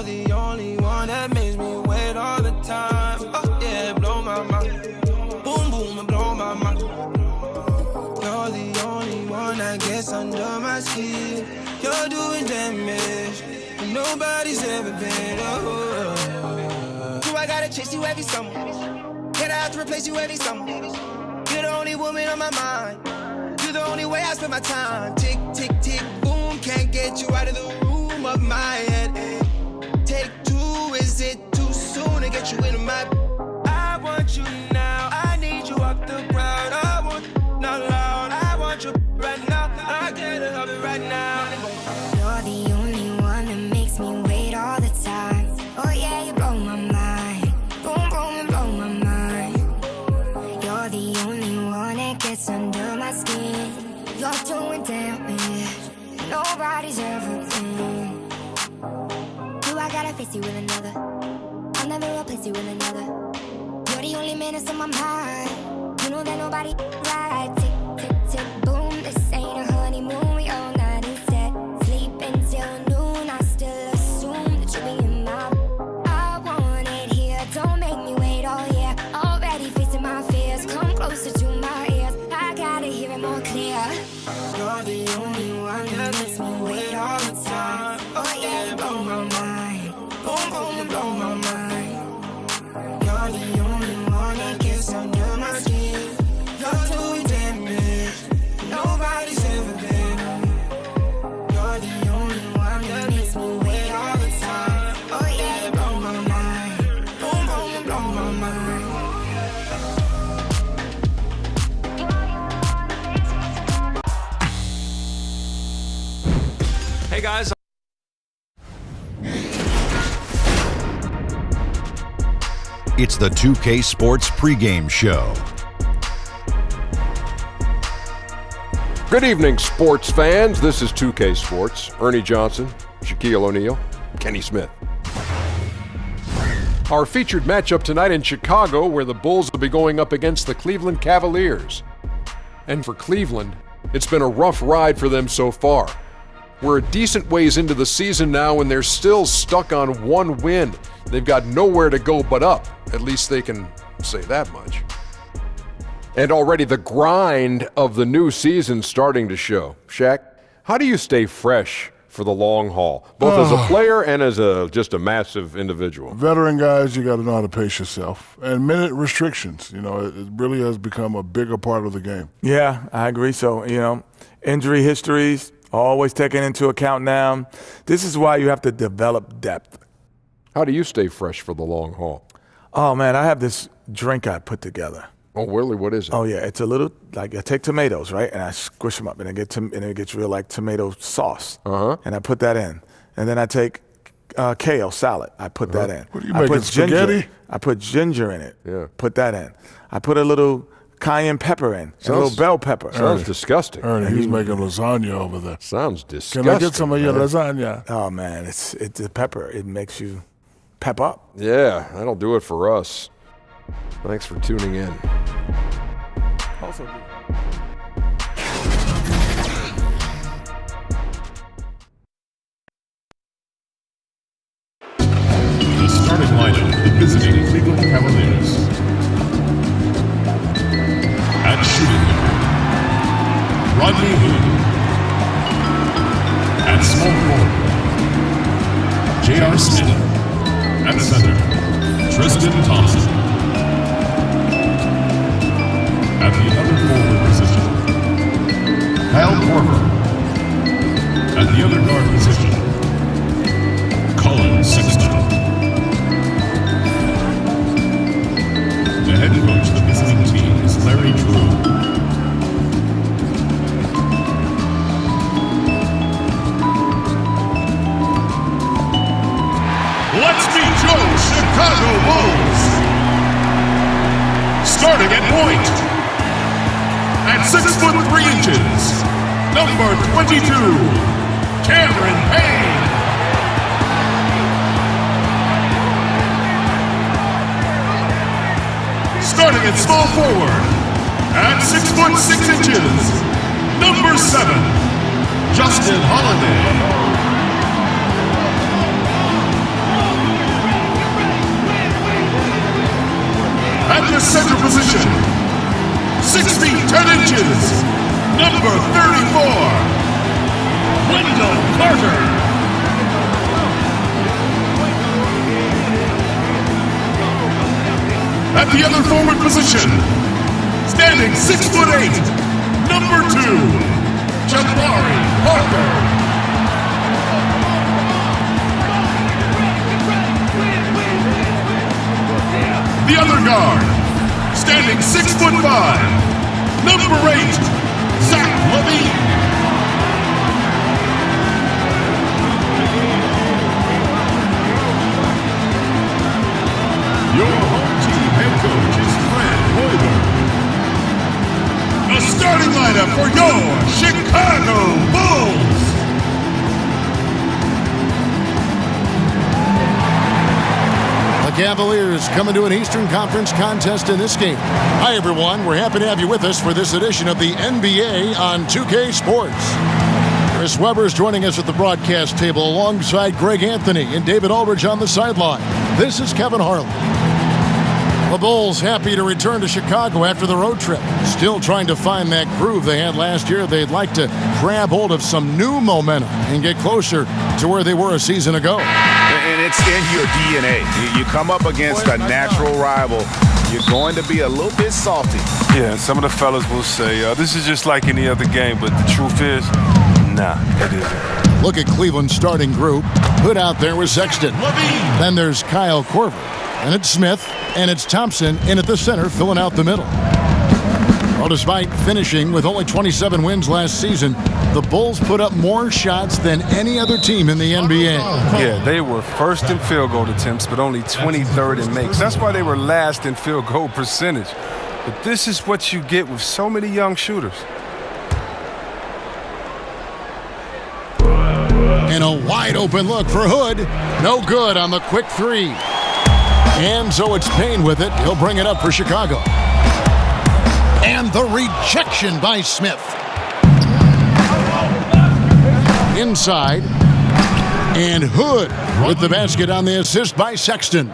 You're the only one that makes me wait all the time. Oh yeah, blow my mind. Boom, boom, and blow my mind. You're the only one that gets under my skin. You're doing damage, and nobody's ever been. Do I gotta chase you every summer? Can I have to replace you every summer? You're the only woman on my mind. You're the only way I spend my time. Tick, tick, tick, boom. Can't get you out of the room of my head. Take two, is it too soon to get you into my... I want you now, I need you off the ground. I want not loud, I want you right now. I can't help it right now. You're the only one that makes me wait all the time. Oh yeah, you blow my mind. Boom, boom, and blow my mind. You're the only one that gets under my skin. You're doing damage, nobody's ever been. Do I gotta face you with another? I'll never replace you with another. You're the only man that's on my mind. You know that nobody right. Tick, tick, tick, boom. This ain't a honeymoon. We all night instead. Sleep until noon. I still assume that you'll be in my... I want it here. Don't make me wait all year. Already facing my fears. Come closer to my ears. I gotta hear it more clear. You're the only one that makes me wait all the time. Oh yeah, you blow my mind. Boom, boom, you blow my mind. You're the only one that gets under my skin. You're doing damage, nobody's ever been. You're the only one that makes me wait all the time. Oh yeah, you blow my mind. Boom, boom, you blow my mind. Hey guys. It's the 2K Sports Pregame Show. Good evening, sports fans. This is 2K Sports. Ernie Johnson, Shaquille O'Neal, Kenny Smith. Our featured matchup tonight in Chicago, where the Bulls will be going up against the Cleveland Cavaliers. And for Cleveland, it's been a rough ride for them so far. We're a decent ways into the season now, and they're still stuck on one win. They've got nowhere to go but up. At least they can say that much. And already the grind of the new season starting to show. Shaq, how do you stay fresh for the long haul, both as a player and as just a massive individual? Veteran guys, you got to know how to pace yourself. And minute restrictions, it really has become a bigger part of the game. Yeah, I agree. So, injury histories, always taken into account now. This is why you have to develop depth. How do you stay fresh for the long haul? Oh, man, I have this drink I put together. Oh, really? What is it? Oh, yeah. It's a little, I take tomatoes, right? And I squish them up, and it gets real like tomato sauce. Uh-huh. And I put that in. And then I take kale salad. I put that in. What are you making, spaghetti? I put ginger in it. Yeah. Put that in. I put a little cayenne pepper in, a little bell pepper. Sounds disgusting. Ernie, he's making lasagna over there. Sounds disgusting. Can I get some of your lasagna? Oh, man, it's the pepper. It makes you pep up. Yeah, that'll do it for us. Thanks for tuning in. Also, the starting lineup of the visiting Cleveland Cavaliers. At shooting guard, Rodney Hood. At small forward, J.R. Smith. At center, Tristan Thompson. At the other forward position, Kyle Korver. At the other guard position, Colin Sexton. The head coach of the visiting team is Larry Drew. Let's meet your Chicago Bulls. Starting at point. At 6'3", number 22, Cameron Payne. Starting at small forward. At 6'6", number 7, Justin Holiday. the center position, 6 feet 10 inches, number 34, Wendell Carter. At the other forward position, standing 6'8", number 2, Jabari Parker. The other guard, standing 6'5", number 8, Zach LaVine. Your home team head coach is Fred Hoiberg. The starting lineup for your Chicago Bulls. The Cavaliers coming to an Eastern Conference contest in this game. Hi, everyone. We're happy to have you with us for this edition of the NBA on 2K Sports. Chris Webber is joining us at the broadcast table alongside Greg Anthony and David Aldridge on the sideline. This is Kevin Harlan. The Bulls happy to return to Chicago after the road trip. Still trying to find that groove they had last year. They'd like to grab hold of some new momentum and get closer to where they were a season ago. And it's in your DNA. You come up against a natural rival, you're going to be a little bit salty. Yeah, some of the fellas will say, this is just like any other game, but the truth is, nah, it isn't. Look at Cleveland's starting group. Hood out there with Sexton. Then there's Kyle Korver. And it's Smith, and it's Thompson in at the center, filling out the middle. Well, despite finishing with only 27 wins last season, the Bulls put up more shots than any other team in the NBA. Yeah, they were first in field goal attempts, but only 23rd in makes. That's why they were last in field goal percentage. But this is what you get with so many young shooters. And a wide open look for Hood. No good on the quick three. And so it's Payne with it. He'll bring it up for Chicago. And the rejection by Smith. Inside. And Hood with the basket on the assist by Sexton.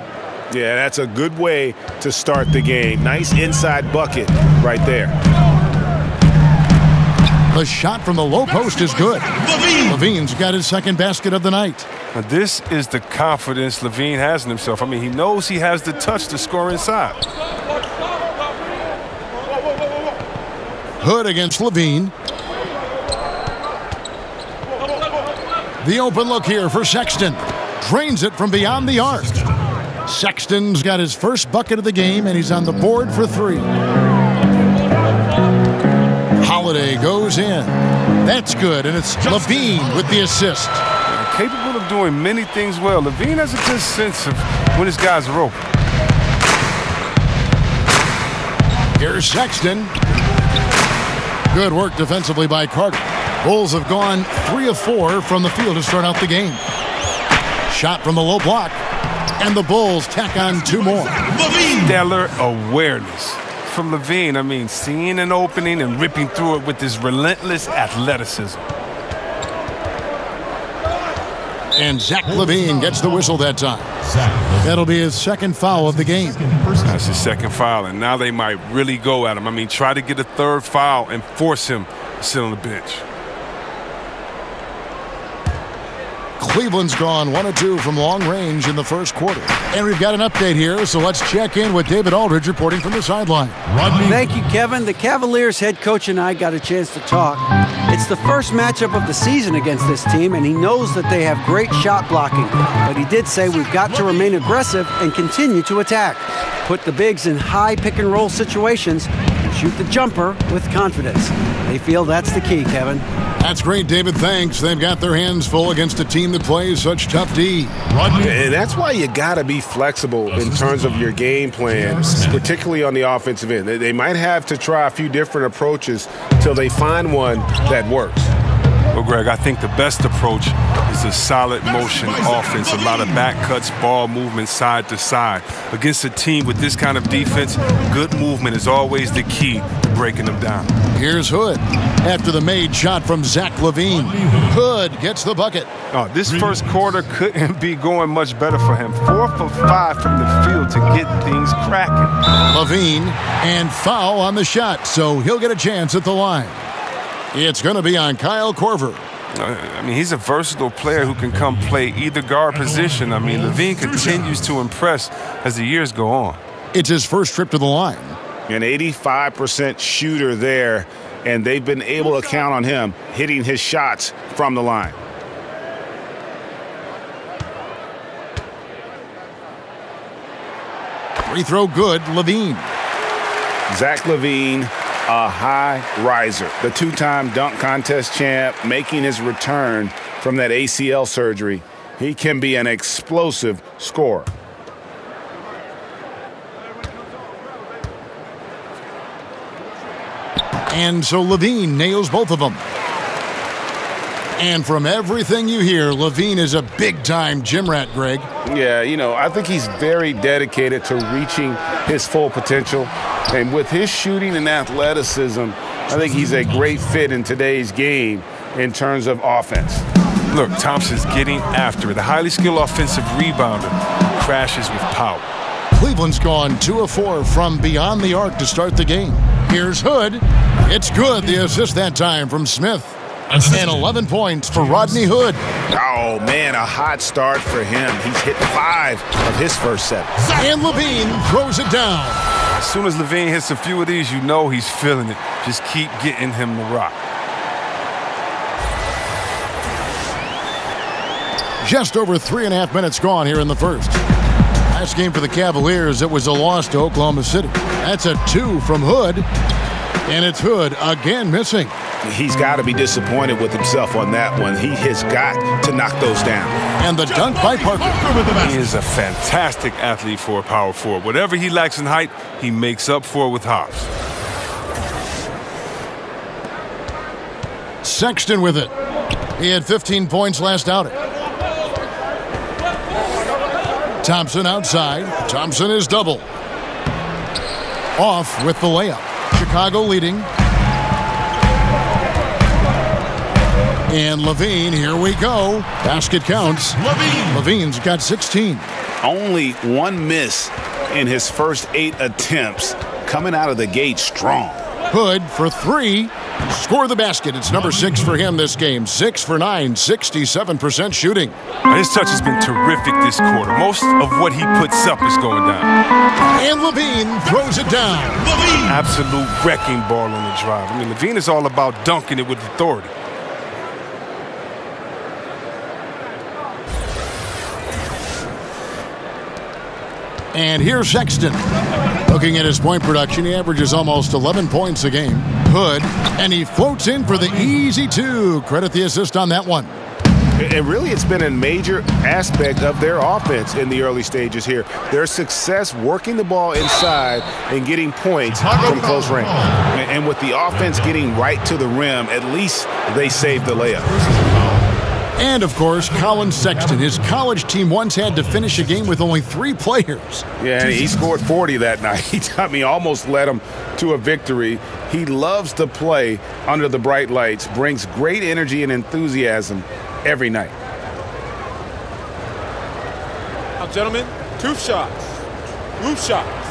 Yeah, that's a good way to start the game. Nice inside bucket right there. The shot from the low post is good. LaVine's got his second basket of the night. Now, this is the confidence LaVine has in himself. I mean, he knows he has the touch to score inside. Hood against LaVine. The open look here for Sexton. Drains it from beyond the arc. Sexton's got his first bucket of the game, and he's on the board for three. Holiday goes in. That's good, and it's LaVine with the assist. Capable of doing many things well. LaVine has a good sense of when his guys are open. Here's Sexton. Good work defensively by Carter. Bulls have gone 3 of 4 from the field to start out the game. Shot from the low block. And the Bulls tack on 2 more. Stellar awareness from LaVine. I mean, seeing an opening and ripping through it with his relentless athleticism. And Zach LaVine gets the whistle that time. That'll be his second foul of the game. That's his second foul, and now they might really go at him. I mean, try to get a third foul and force him to sit on the bench. Cleveland's gone 1 of 2 from long range in the first quarter. And we've got an update here, so let's check in with David Aldridge reporting from the sideline. Thank you, Kevin. The Cavaliers head coach and I got a chance to talk. It's the first matchup of the season against this team, and he knows that they have great shot blocking. But he did say we've got to remain aggressive and continue to attack. Put the bigs in high pick-and-roll situations and shoot the jumper with confidence. They feel that's the key, Kevin. That's great, David. Thanks. They've got their hands full against a team that plays such tough D. And that's why you got to be flexible in terms of your game plan, particularly on the offensive end. They might have to try a few different approaches till they find one that works. Well, Greg, I think the best approach is a solid motion offense, a lot of back cuts, ball movement side to side. Against a team with this kind of defense, good movement is always the key to breaking them down. Here's Hood after the made shot from Zach LaVine. Hood gets the bucket. Oh, this first quarter couldn't be going much better for him. 4 for 5 from the field to get things cracking. LaVine and foul on the shot, so he'll get a chance at the line. It's going to be on Kyle Korver. I mean, he's a versatile player who can come play either guard position. I mean, LaVine continues to impress as the years go on. It's his first trip to the line. An 85% shooter there, and they've been able to count on him hitting his shots from the line. Free throw good, LaVine. Zach LaVine, a high riser, the two-time dunk contest champ, making his return from that ACL surgery. He can be an explosive scorer. And so LaVine nails both of them. And from everything you hear, LaVine is a big-time gym rat, Greg. Yeah, you know, I think he's very dedicated to reaching his full potential. And with his shooting and athleticism, I think he's a great fit in today's game in terms of offense. Look, Thompson's getting after it. A highly skilled offensive rebounder crashes with power. Cleveland's gone 2 of 4 from beyond the arc to start the game. Here's Hood. It's good. The assist that time from Smith. And 11 points for Rodney Hood. Oh, man, a hot start for him. He's hit 5 of his first 7. And LaVine throws it down. As soon as LaVine hits a few of these, you know he's feeling it. Just keep getting him the rock. Just over 3.5 minutes gone here in the first. Last game for the Cavaliers, it was a loss to Oklahoma City. That's a 2 from Hood. And it's Hood again missing. He's got to be disappointed with himself on that one. He has got to knock those down. And the dunk by Parker. He is a fantastic athlete for a power forward. Whatever he lacks in height, he makes up for with hops. Sexton with it. He had 15 points last outing. Thompson outside. Thompson is double. Off with the layup. Chicago leading. And LaVine, here we go. Basket counts. LaVine's got 16. Only one miss in his first 8 attempts. Coming out of the gate strong. Hood for 3. Score the basket. It's number 6 for him this game. 6 for 9, 67% shooting. His touch has been terrific this quarter. Most of what he puts up is going down. And LaVine throws it down. Absolute wrecking ball on the drive. I mean, LaVine is all about dunking it with authority. And here's Sexton. Looking at his point production, he averages almost 11 points a game. Hood, and he floats in for the easy 2. Credit the assist on that one. And really, it's been a major aspect of their offense in the early stages here. Their success working the ball inside and getting points from close range. And with the offense getting right to the rim, at least they saved the layup. And, of course, Colin Sexton. His college team once had to finish a game with only 3 players. Yeah, he scored 40 that night. He almost led them to a victory. He loves to play under the bright lights, brings great energy and enthusiasm every night. Now, gentlemen, 2 shots. Loop shots.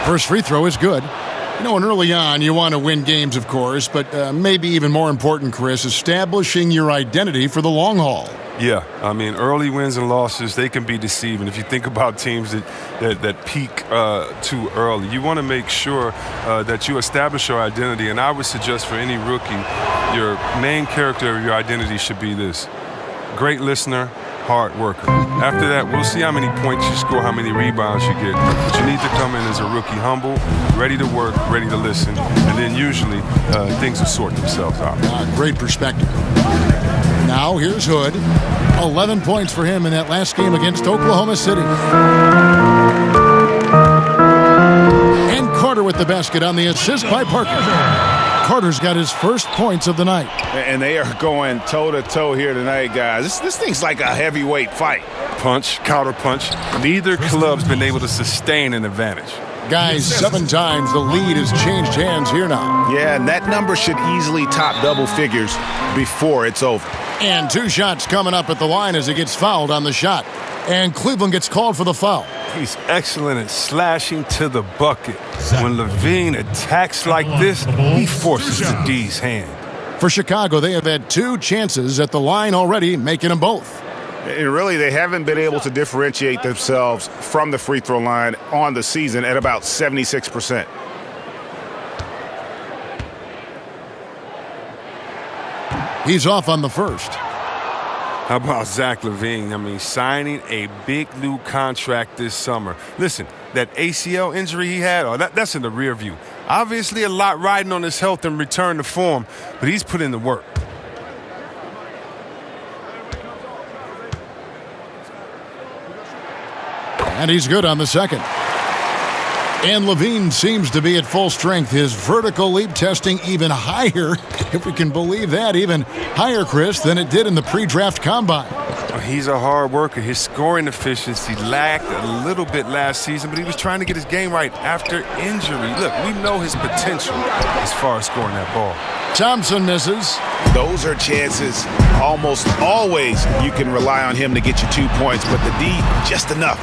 First free throw is good. You know, and early on, you want to win games, of course, but maybe even more important, Chris, establishing your identity for the long haul. Yeah, I mean, early wins and losses, they can be deceiving. If you think about teams that peak too early, you want to make sure that you establish your identity. And I would suggest for any rookie, your main character of your identity should be this: great listener, hard worker. After that, we'll see how many points you score, how many rebounds you get. But you need to come in as a rookie humble, ready to work, ready to listen, and then usually things will sort themselves out. Great perspective. Now here's Hood. 11 points for him in that last game against Oklahoma City. And Carter with the basket on the assist by Parker. Carter's got his first points of the night. And they are going toe-to-toe here tonight, guys. This thing's like a heavyweight fight. Punch, counter punch. Neither club's been able to sustain an advantage. Guys, 7 times the lead has changed hands here now. Yeah, and that number should easily top double figures before it's over. And 2 shots coming up at the line as he gets fouled on the shot. And Cleveland gets called for the foul. He's excellent at slashing to the bucket. When LaVine attacks like this, he forces the D's hand. For Chicago, they have had 2 chances at the line already, making them both. And really, they haven't been able to differentiate themselves from the free throw line on the season at about 76%. He's off on the first. How about Zach LaVine? I mean, signing a big new contract this summer. Listen, that ACL injury he had, that's in the rear view. Obviously, a lot riding on his health and return to form, but he's put in the work. And he's good on the second. And LaVine seems to be at full strength. His vertical leap testing even higher, if we can believe that, even higher, Chris, than it did in the pre-draft combine. He's a hard worker. His scoring efficiency lacked a little bit last season, but he was trying to get his game right after injury. Look, we know his potential as far as scoring that ball. Thompson misses. Those are chances. Almost always you can rely on him to get you 2 points, but the D just enough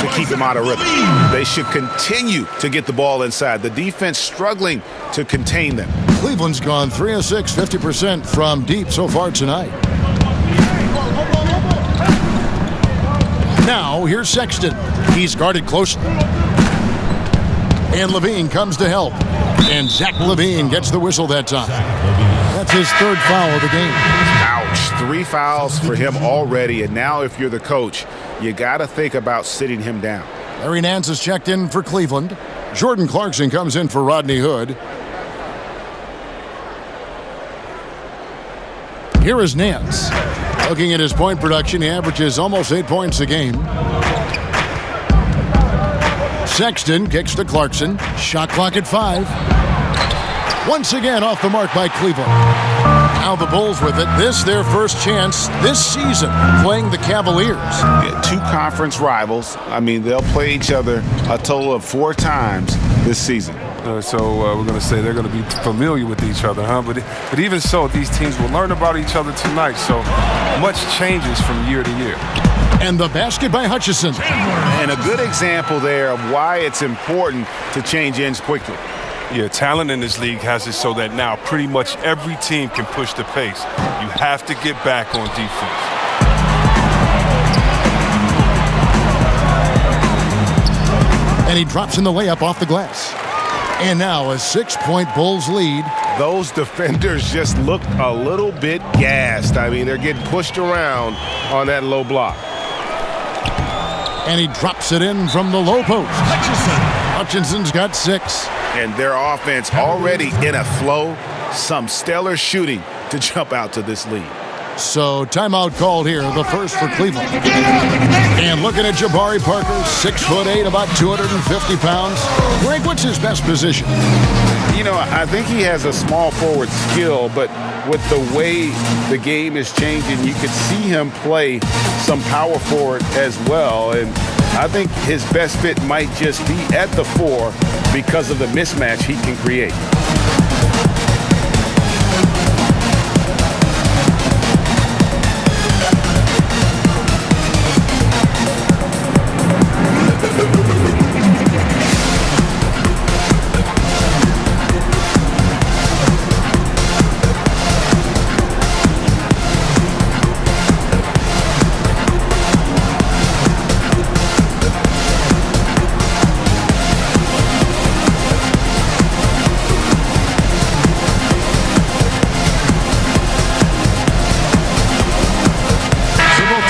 to keep him out of rhythm. They should continue to get the ball inside. The defense struggling to contain them. Cleveland's gone 3 of 6, 50% from deep so far tonight. Now here's Sexton. He's guarded closely. And LaVine comes to help. And Zach LaVine gets the whistle that time. That's his 3rd foul of the game. Ouch. 3 fouls for him already. And now if you're the coach, you got to think about sitting him down. Larry Nance is checked in for Cleveland. Jordan Clarkson comes in for Rodney Hood. Here is Nance. Looking at his point production, he averages almost 8 points a game. Sexton kicks to Clarkson. Shot clock at 5. Once again off the mark by Cleveland. Now the Bulls with it. This their first chance this season playing the Cavaliers. Yeah, 2 conference rivals. I mean, they'll play each other a total of 4 times this season. So we're going to say they're going to be familiar with each other, huh? But even so, these teams will learn about each other tonight. So much changes from year to year. And the basket by Hutchison. And a good example there of why it's important to change ends quickly. Yeah, talent in this league has it so that now pretty much every team can push the pace. You have to get back on defense. And he drops in the layup off the glass. And now a 6-point Bulls lead. Those defenders just looked a little bit gassed. I mean, they're getting pushed around on that low block. And he drops it in from the low post. Hutchinson's got 6. And their offense already in a flow. Some stellar shooting to jump out to this lead. So timeout called here, the first for Cleveland. And looking at Jabari Parker, 6'8", about 250 pounds. Greg, what's his best position? You know, I think he has a small forward skill, but with the way the game is changing, you could see him play some power forward as well. And I think his best fit might just be at the 4 because of the mismatch he can create.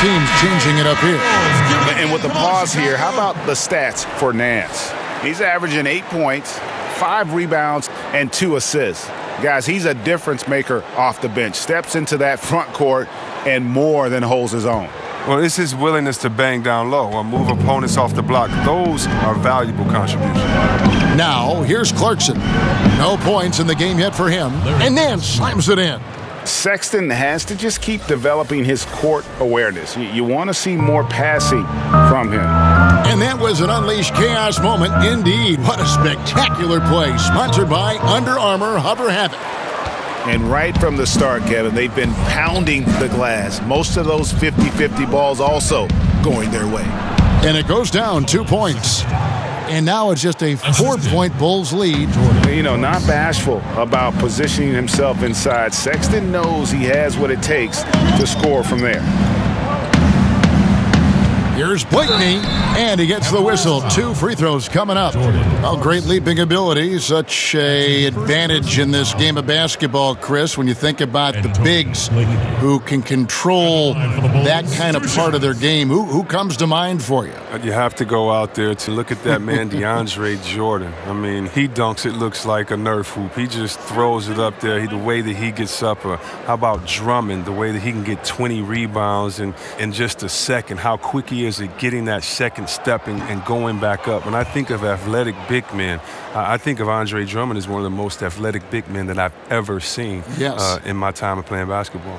Teams changing it up here. And with the pause here, how about the stats for Nance? He's averaging 8 points, 5 rebounds, and 2 assists. Guys, he's a difference maker off the bench. Steps into that front court and more than holds his own. Well, it's his willingness to bang down low or move opponents off the block. Those are valuable contributions. Now, here's Clarkson. No points in the game yet for him, and Nance slams it in. Sexton has to just keep developing his court awareness. You want to see more passing from him. And that was an unleashed chaos moment indeed. What a spectacular play. Sponsored by Under Armour Hover Havoc. And right from the start, Kevin, they've been pounding the glass. Most of those 50-50 balls also going their way. And it goes down 2 points. And now it's just a 4-point Bulls lead. You know, not bashful about positioning himself inside. Sexton knows he has what it takes to score from there. Here's Blakeney, and he gets the whistle. 2 free throws coming up. Well, great leaping ability. Such a advantage in this game of basketball, Chris, when you think about the bigs who can control that kind of part of their game. Who comes to mind for you? You have to go out there to look at that man, DeAndre Jordan. I mean, he dunks, it looks like a Nerf hoop. He just throws it up there. The way that he gets up. How about Drummond, the way that he can get 20 rebounds in just a second, how quick he is at getting that second step and going back up. When I think of athletic big men, I think of Andre Drummond as one of the most athletic big men that I've ever seen in my time of playing basketball.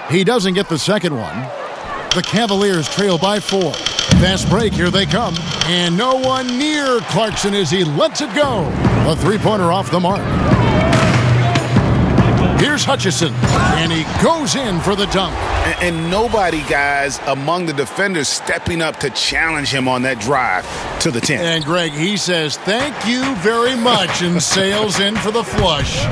He doesn't get the second one. The Cavaliers trail by 4. Fast break, here they come. And no one near Clarkson as he lets it go. A 3-pointer off the mark. Here's Hutchison, and he goes in for the dunk. And nobody, guys, among the defenders stepping up to challenge him on that drive to the 10. And Greg, he says, thank you very much, and sails in for the flush.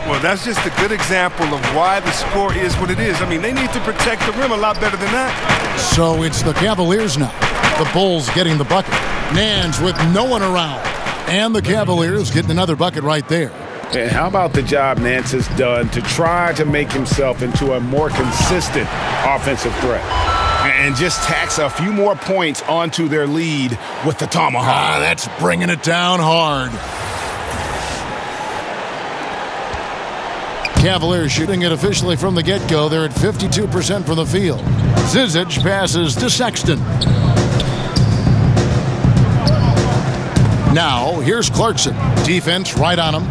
Well, that's just a good example of why the score is what it is. I mean, they need to protect the rim a lot better than that. So it's the Cavaliers now. The Bulls getting the bucket. Nance with no one around. And the Cavaliers getting another bucket right there. And how about the job Nance has done to try to make himself into a more consistent offensive threat? And just tax a few more points onto their lead with the tomahawk. That's bringing it down hard. Cavaliers shooting it officially from the get-go. They're at 52% from the field. Zizic passes to Sexton. Now, here's Clarkson. Defense right on him.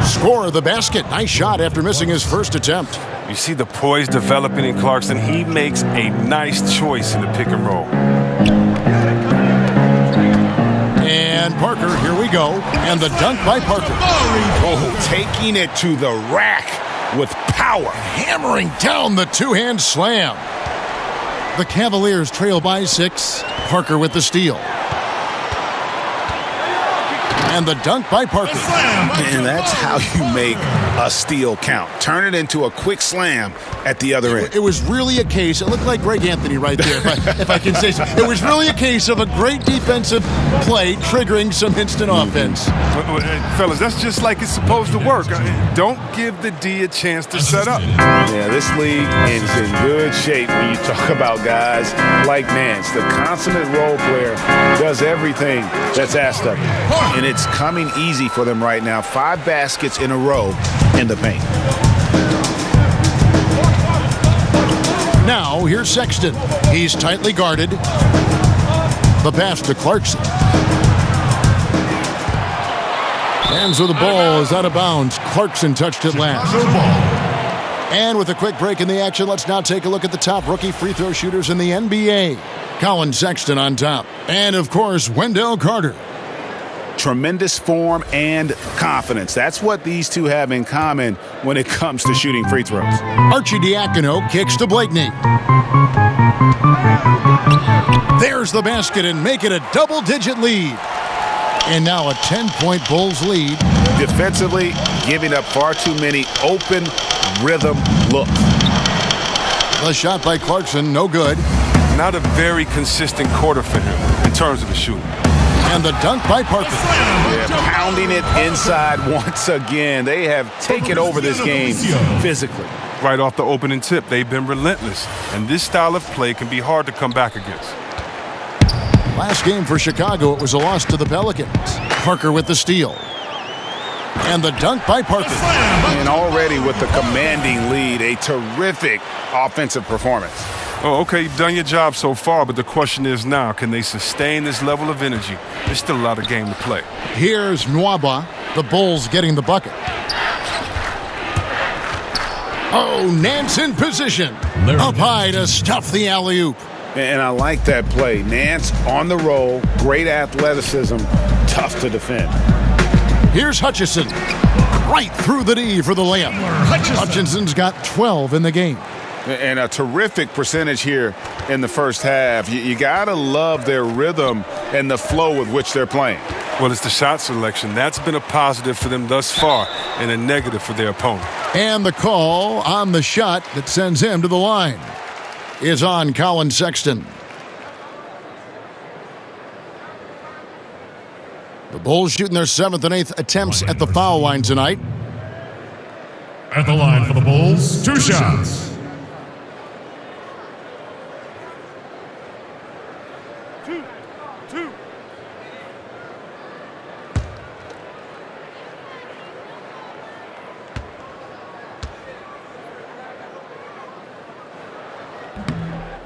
Score of the basket. Nice shot after missing his first attempt. You see the poise developing in Clarkson. He makes a nice choice in the pick and roll. And Parker, here we go. And the dunk by Parker. Oh, taking it to the rack with power. Hammering down the two-hand slam. The Cavaliers trail by 6. Parker with the steal. And the dunk by Parker. And that's how you make a steal count. Turn it into a quick slam at the other end. It was really a case, it looked like Greg Anthony right there, if I can say so. It was really a case of a great defensive play triggering some instant offense. Fellas, that's just like it's supposed to work. Don't give the D a chance to set up. Yeah, this league is in good shape when you talk about guys like Nance. The consummate role player does everything that's asked of him. And it's coming easy for them right now. 5 baskets in a row in the paint. Now, here's Sexton. He's tightly guarded. The pass to Clarkson. Hands of the ball is out of bounds. Clarkson touched it last. And with a quick break in the action, let's now take a look at the top rookie free throw shooters in the NBA. Colin Sexton on top. And, of course, Wendell Carter. Tremendous form and confidence. That's what these two have in common when it comes to shooting free throws. Archie Diacono kicks to Blakeney. There's the basket and make it a double-digit lead. And now a 10-point Bulls lead. Defensively, giving up far too many open rhythm looks. The shot by Clarkson, no good. Not a very consistent quarter for him in terms of his shooting. And the dunk by Parker. Yeah, pounding it inside once again. They have taken over this game physically. Right off the opening tip, they've been relentless. And this style of play can be hard to come back against. Last game for Chicago, it was a loss to the Pelicans. Parker with the steal. And the dunk by Parker. And already with the commanding lead, a terrific offensive performance. Oh, okay, you've done your job so far, but the question is now, can they sustain this level of energy? There's still a lot of game to play. Here's Nwaba, the Bulls getting the bucket. Oh, Nance in position. Up high to stuff the alley-oop. And I like that play. Nance on the roll, great athleticism, tough to defend. Here's Hutchison. Right through the D for the layup. Hutchinson's got 12 in the game. And a terrific percentage here in the first half. You got to love their rhythm and the flow with which they're playing. Well, it's the shot selection. That's been a positive for them thus far and a negative for their opponent. And the call on the shot that sends him to the line is on Colin Sexton. The Bulls shooting their 7th and 8th attempts at the foul line tonight. At the line for the Bulls, 2 shots.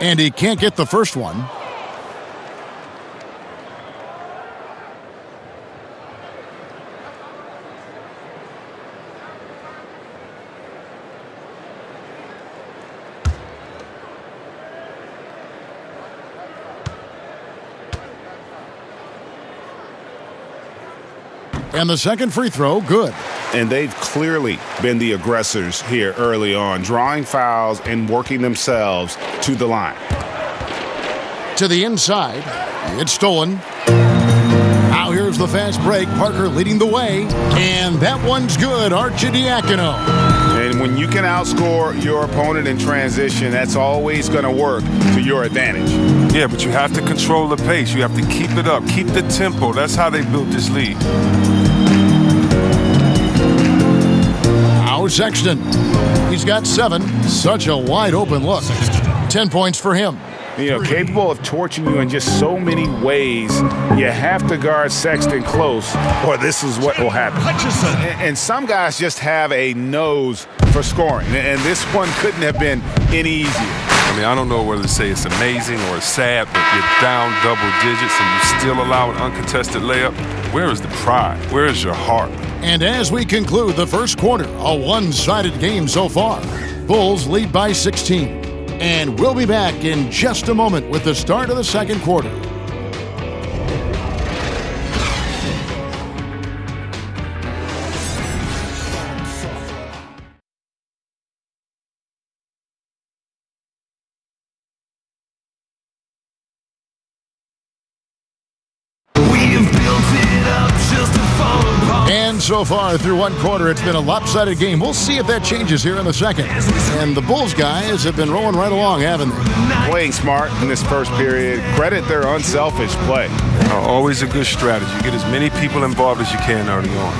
And he can't get the first one. And the second free throw, good. And they've clearly been the aggressors here early on, drawing fouls and working themselves to the line. To the inside, it's stolen. Now here's the fast break. Parker leading the way. And that one's good, Arcidiacono. And when you can outscore your opponent in transition, that's always going to work to your advantage. Yeah, but you have to control the pace. You have to keep it up, keep the tempo. That's how they built this lead. Now Sexton. He's got 7. Such a wide open look. 10 points for him. You know, capable of torching you in just so many ways. You have to guard Sexton close, or this is what will happen. And some guys just have a nose for scoring, and this one couldn't have been any easier. I mean, I don't know whether to say it's amazing or it's sad, but you're down double digits and you still allow an uncontested layup. Where is the pride? Where is your heart? And as we conclude the first quarter, a one-sided game so far. Bulls lead by 16. And we'll be back in just a moment with the start of the second quarter. And so far through one quarter, it's been a lopsided game. We'll see if that changes here in the second. And the Bulls guys have been rolling right along, haven't they? Playing smart in this first period. Credit their unselfish play. Always a good strategy. Get as many people involved as you can early on.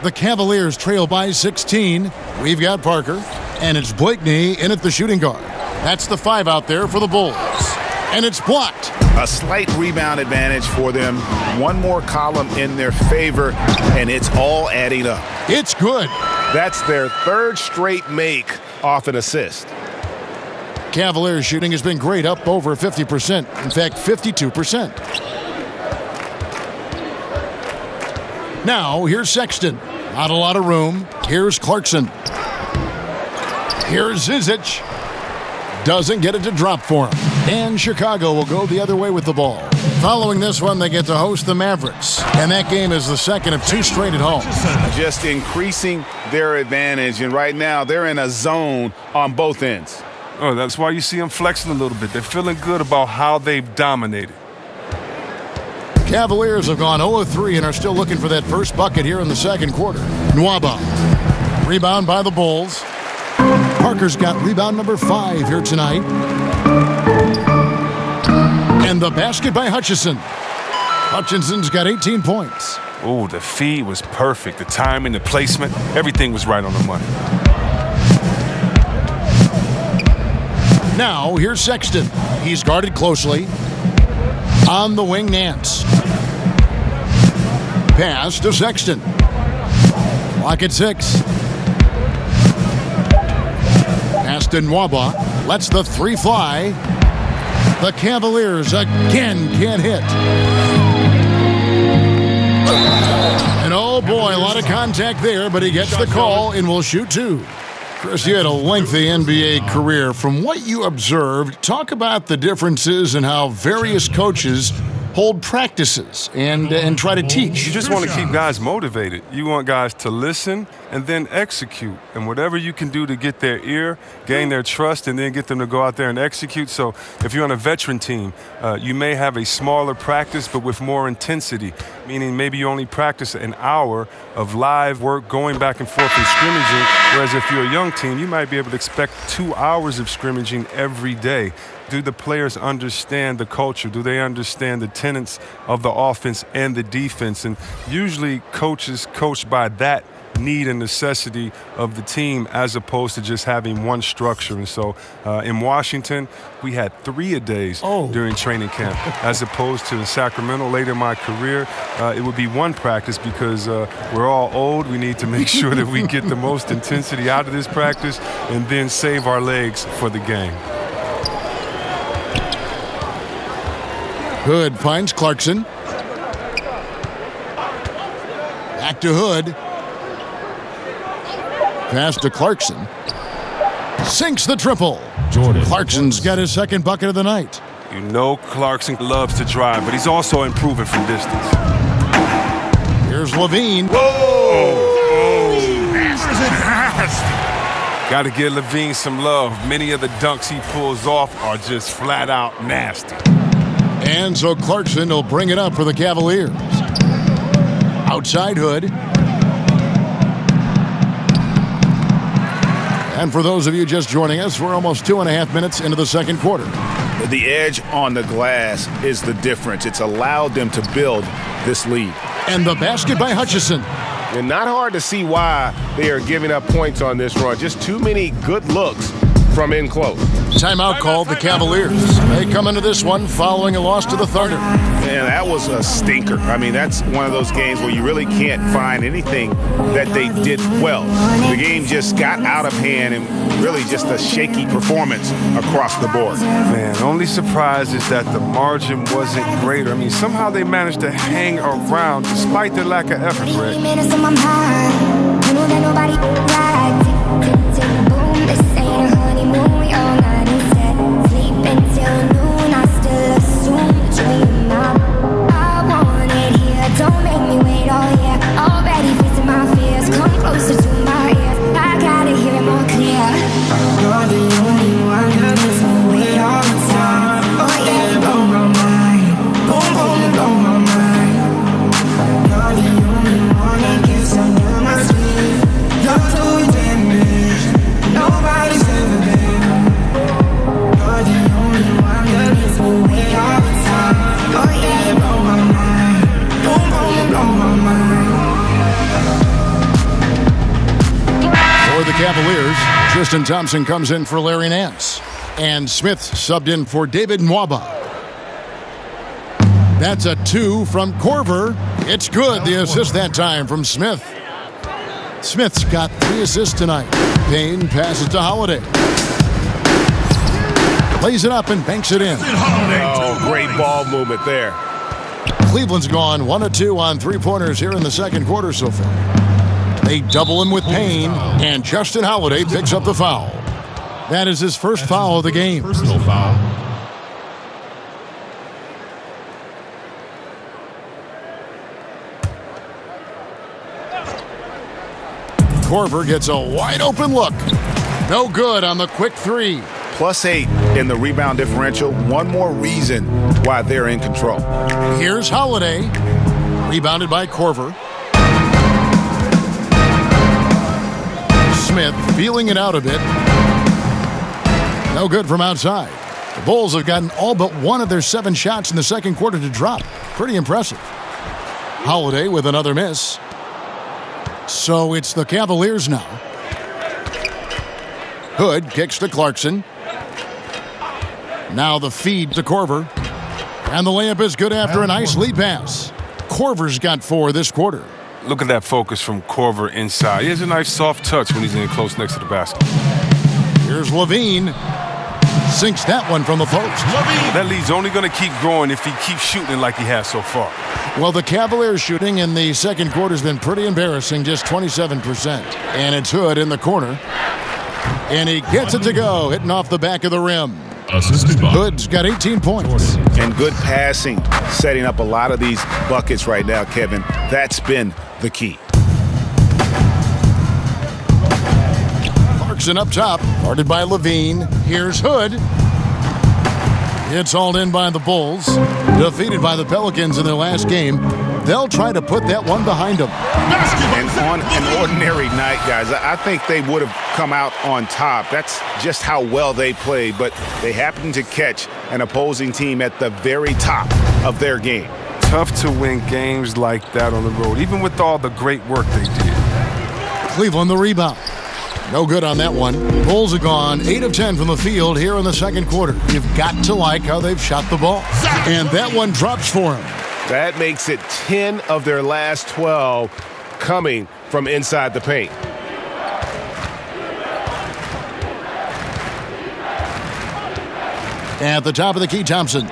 The Cavaliers trail by 16. We've got Parker, and it's Blakeney in at the shooting guard. That's the 5 out there for the Bulls. And it's blocked. A slight rebound advantage for them. One more column in their favor, and it's all adding up. It's good. That's their 3rd straight make off an assist. Cavaliers shooting has been great, up over 50%. In fact, 52%. Now, here's Sexton. Not a lot of room. Here's Clarkson. Here's Zizic. Doesn't get it to drop for him. And Chicago will go the other way with the ball. Following this one, they get to host the Mavericks. And that game is the second of 2 straight at home. Just increasing their advantage. And right now, they're in a zone on both ends. Oh, that's why you see them flexing a little bit. They're feeling good about how they've dominated. Cavaliers have gone 0-3 and are still looking for that first bucket here in the second quarter. Nwaba. Rebound by the Bulls. Parker's got rebound number 5 here tonight. And the basket by Hutchison. Hutchinson's got 18 points. Oh, the feed was perfect. The timing, the placement, everything was right on the money. Now, here's Sexton. He's guarded closely. On the wing, Nance. Pass to Sexton. Clock at 6. Pass to Nwaba. Lets the 3 fly. The Cavaliers again can't hit. And oh boy, a lot of contact there, but he gets the call and will shoot 2. Chris, you had a lengthy NBA career. From what you observed, talk about the differences in how various coaches hold practices and try to teach. You just want to keep guys motivated. You want guys to listen and then execute. And whatever you can do to get their ear, gain their trust, and then get them to go out there and execute. So if you're on a veteran team, you may have a smaller practice but with more intensity, meaning maybe you only practice an hour of live work going back and forth and scrimmaging, whereas if you're a young team, you might be able to expect 2 hours of scrimmaging every day. Do the players understand the culture? Do they understand the tenets of the offense and the defense? And usually coaches coach by that need and necessity of the team as opposed to just having one structure. And so in Washington, we had 3-a-days during training camp, as opposed to in Sacramento later in my career, it would be one practice because we're all old. We need to make sure that we get the most intensity out of this practice and then save our legs for the game. Hood finds Clarkson. Back to Hood. Pass to Clarkson. Sinks the triple. Clarkson's got his second bucket of the night. You know Clarkson loves to drive, but he's also improving from distance. Here's LaVine. Whoa! Got to give LaVine some love. Many of the dunks he pulls off are just flat out nasty. And so Clarkson will bring it up for the Cavaliers. Outside Hood. And for those of you just joining us, we're almost 2.5 minutes into the second quarter. The edge on the glass is the difference. It's allowed them to build this lead. And the basket by Hutchison. And not hard to see why they are giving up points on this run. Just too many good looks from in close. Timeout called the Cavaliers. They come into this one following a loss to the Thunder. And that was a stinker. I mean, that's one of those games where you really can't find anything that they did well. The game just got out of hand and really just a shaky performance across the board. Man, only surprise is that the margin wasn't greater. I mean, somehow they managed to hang around despite their lack of effort, Greg. Don't make me wait, oh yeah. Already facing my fears. Come closer to my ears. I gotta hear it more clear. You're the only one that makes me wait all the time. Oh yeah, you blow my mind. Boom, boom, you blow my mind. You're the only one that gets under my skin. You're too damaged. Nobody's ever been. You're the only one that makes me wait all the time. Oh yeah, you blow my mind. For the Cavaliers, Tristan Thompson comes in for Larry Nance. And Smith subbed in for David Nwaba. That's a 2 from Korver. It's good. The assist that time from Smith. Smith's got 3 assists tonight. Payne passes to Holiday. Lays it up and banks it in. Oh, great ball movement there. Cleveland's gone 1 of 2 on 3-pointers here in the second quarter so far. They double him with Payne, and Justin Holiday picks up the foul. That is his first foul of the game. Personal foul. Korver gets a wide open look. No good on the quick 3. +8 in the rebound differential. One more reason why they're in control. Here's Holiday. Rebounded by Korver. Smith feeling it out a bit. No good from outside. The Bulls have gotten all but one of their 7 shots in the second quarter to drop. Pretty impressive. Holiday with another miss. So it's the Cavaliers now. Hood kicks to Clarkson. Now the feed to Korver. And the layup is good after a nice lead pass. Korver's got 4 this quarter. Look at that focus from Korver inside. He has a nice soft touch when he's in close next to the basket. Here's LaVine. Sinks that one from the post. That lead's only going to keep growing if he keeps shooting like he has so far. Well, the Cavaliers shooting in the second quarter has been pretty embarrassing, just 27%. And it's Hood in the corner. And he gets it to go, hitting off the back of the rim. Hood's got 18 points. And good passing, setting up a lot of these buckets right now, Kevin. That's been the key. Clarkson up top, guarded by LaVine. Here's Hood. It's hauled in by the Bulls. Defeated by the Pelicans in their last game. They'll try to put that one behind them. And on an ordinary night, guys, I think they would have come out on top. That's just how well they played, but they happened to catch an opposing team at the very top of their game. Tough to win games like that on the road, even with all the great work they did. Cleveland the rebound. No good on that one. Bulls are gone 8 of 10 from the field here in the second quarter. You've got to like how they've shot the ball. And that one drops for him. That makes it 10 of their last 12 coming from inside the paint. At the top of the key, Thompson.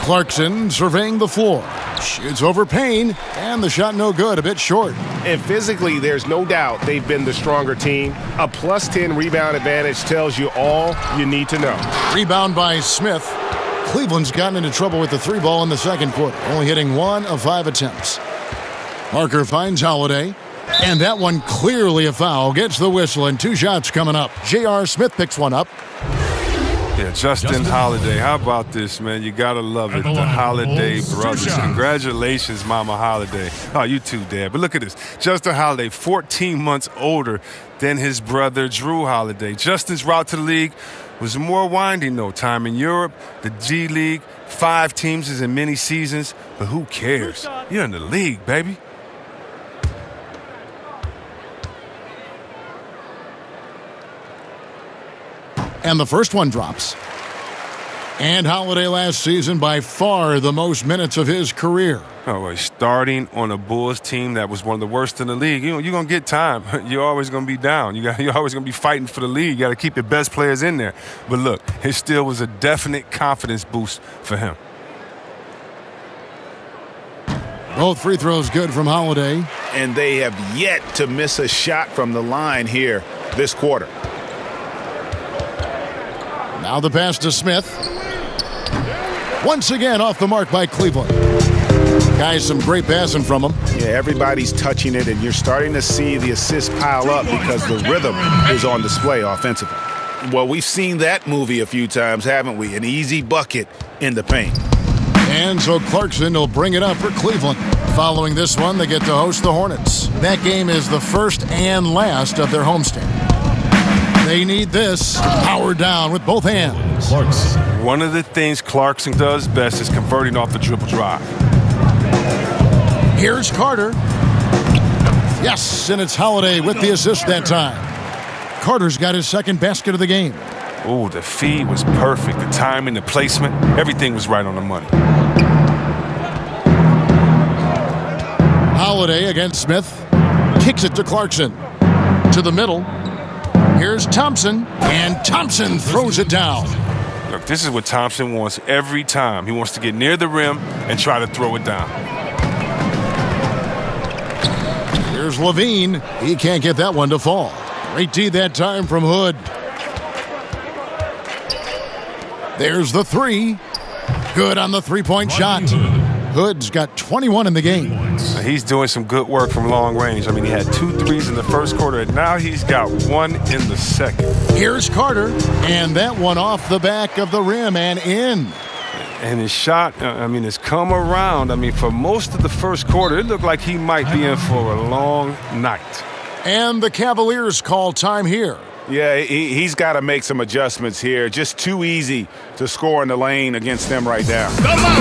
Clarkson surveying the floor. Shoots over Payne, and the shot no good, a bit short. And physically, there's no doubt they've been the stronger team. A plus 10 rebound advantage tells you all you need to know. Rebound by Smith. Cleveland's gotten into trouble with the 3 ball in the second quarter, only hitting 1 of 5 attempts. Parker finds Holiday, and that one clearly a foul. Gets the whistle, and 2 shots coming up. J.R. Smith picks one up. Yeah, Justin Holiday. How about this, man? You got to love it. The Holiday brothers. Congratulations, Mama Holiday. Oh, you too, Dad. But look at this. Justin Holiday, 14 months older than his brother, Drew Holiday. Justin's route to the league was more winding, though. Time in Europe, the G League, 5 teams is in many seasons. But who cares? You're in the league, baby. And the first one drops. And Holiday last season by far the most minutes of his career. Oh, well, starting on a Bulls team that was one of the worst in the league. You know, you're going to get time. You're always going to be down. You're always going to be fighting for the league. You got to keep your best players in there. But look, it still was a definite confidence boost for him. Both free throws good from Holiday. And they have yet to miss a shot from the line here this quarter. Now the pass to Smith. Once again off the mark by Cleveland. Guys, some great passing from him. Yeah, everybody's touching it, and you're starting to see the assists pile up because the rhythm is on display offensively. Well, we've seen that movie a few times, haven't we? An easy bucket in the paint. And so Clarkson will bring it up for Cleveland. Following this one, they get to host the Hornets. That game is the first and last of their homestand. They need this. Power down with both hands. One of the things Clarkson does best is converting off the dribble drive. Here's Carter. Yes, and it's Holiday with the assist that time. Carter's got his second basket of the game. Oh, the feed was perfect. The timing, the placement, everything was right on the money. Holiday against Smith. Kicks it to Clarkson. To the middle. Here's Thompson, and Thompson throws it down. Look, this is what Thompson wants every time. He wants to get near the rim and try to throw it down. Here's LaVine. He can't get that one to fall. Great D that time from Hood. There's the 3. Good on the 3-point shot. Hood's got 21 in the game. He's doing some good work from long range. I mean, he had 2 threes in the first quarter, and now he's got 1 in the second. Here's Carter, and that one off the back of the rim and in. And his shot, I mean, has come around. I mean, for most of the first quarter, it looked like he might be in for a long night. And the Cavaliers call time here. Yeah, he's got to make some adjustments here. Just too easy to score in the lane against them right now.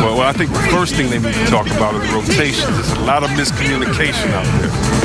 Well, I think the first thing they need to talk about are the rotations. There's a lot of miscommunication out there.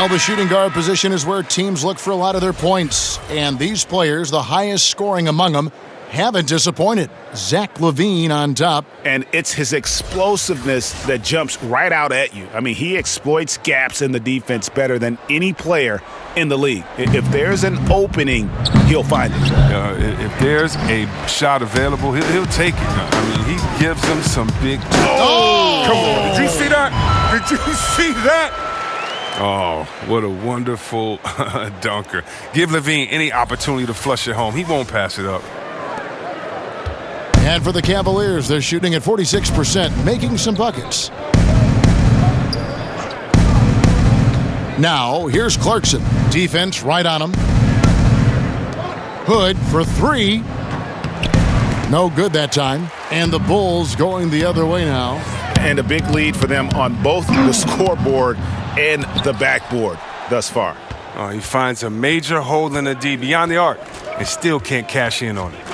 The shooting guard position is where teams look for a lot of their points. And these players, the highest scoring among them, haven't disappointed. Zach LaVine on top. And it's his explosiveness that jumps right out at you. I mean, he exploits gaps in the defense better than any player in the league. If there's an opening, he'll find it. If there's a shot available, he'll take it. I mean, he gives them some big... Oh! Come on. Did you see that? Did you see that? Oh, what a wonderful dunker. Give LaVine any opportunity to flush it home. He won't pass it up. And for the Cavaliers, they're shooting at 46%, making some buckets. Now, here's Clarkson. Defense right on him. Hood for three. No good that time. And the Bulls going the other way now. And a big lead for them on both the scoreboard and the backboard thus far. Oh, he finds a major hole in the D beyond the arc and still can't cash in on it.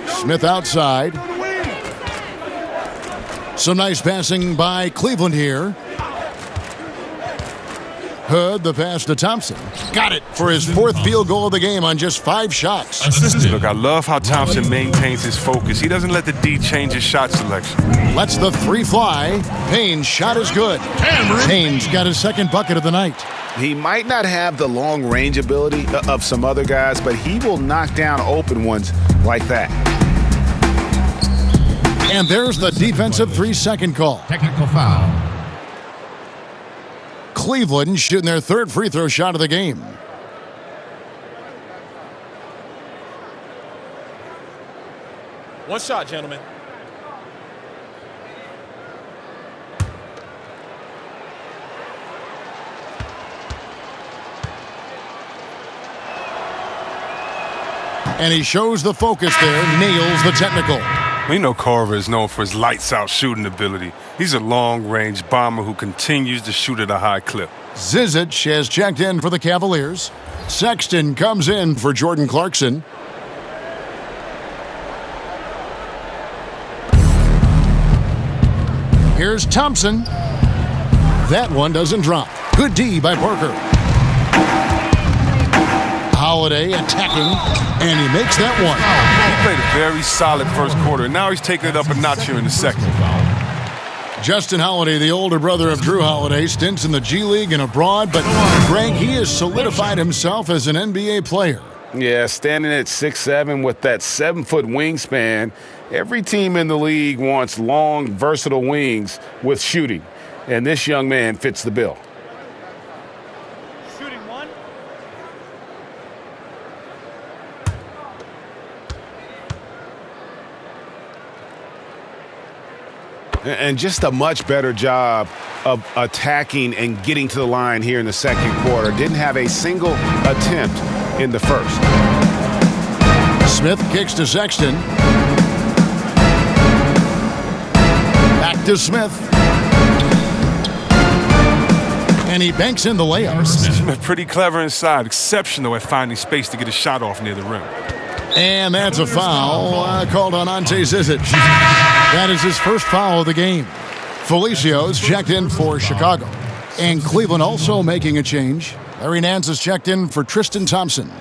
Smith outside. Some nice passing by Cleveland here. Hood, the pass to Thompson. Got it for his fourth field goal of the game on just 5 shots. Look, I love how Thompson maintains his focus. He doesn't let the D change his shot selection. Lets the three fly. Payne's shot is good. Payne's got his second bucket of the night. He might not have the long range ability of some other guys, but he will knock down open ones like that. And there's the defensive 3-second call. Technical foul. Cleveland shooting their third free throw shot of the game. One shot, gentlemen. And he shows the focus there, nails the technical. We know Carver is known for his lights-out shooting ability. He's a long-range bomber who continues to shoot at a high clip. Zizic has checked in for the Cavaliers. Sexton comes in for Jordan Clarkson. Here's Thompson. That one doesn't drop. Good D by Parker. Holiday attacking, and he makes that one. He played a very solid first quarter, and now he's taking it up a notch here in the second. Justin Holiday, the older brother of Drew Holiday, stints in the G League and abroad, but Greg, he has solidified himself as an NBA player. Yeah, standing at 6'7" with that 7-foot wingspan, every team in the league wants long, versatile wings with shooting, and this young man fits the bill. And just a much better job of attacking and getting to the line here in the second quarter. Didn't have a single attempt in the first. Smith kicks to Sexton. Back to Smith. And he banks in the layup. Smith pretty clever inside, exceptional at finding space to get a shot off near the rim. And that's a foul called on Ante Zizic. That is his first foul of the game. Felicia's checked in for Chicago. And Cleveland also making a change. Larry Nance has checked in for Tristan Thompson.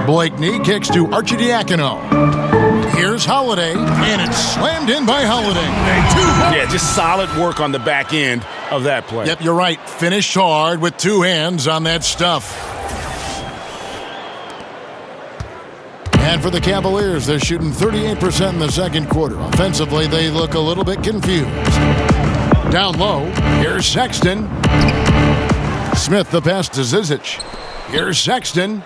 Blakeney kicks to Arcidiacono. Here's Holiday, and it's slammed in by Holiday. Yeah, just solid work on the back end of that play. Yep, you're right. Finished hard with two hands on that stuff. And for the Cavaliers, they're shooting 38% in the second quarter. Offensively, they look a little bit confused. Down low, here's Sexton. Smith the pass to Zizic. Here's Sexton.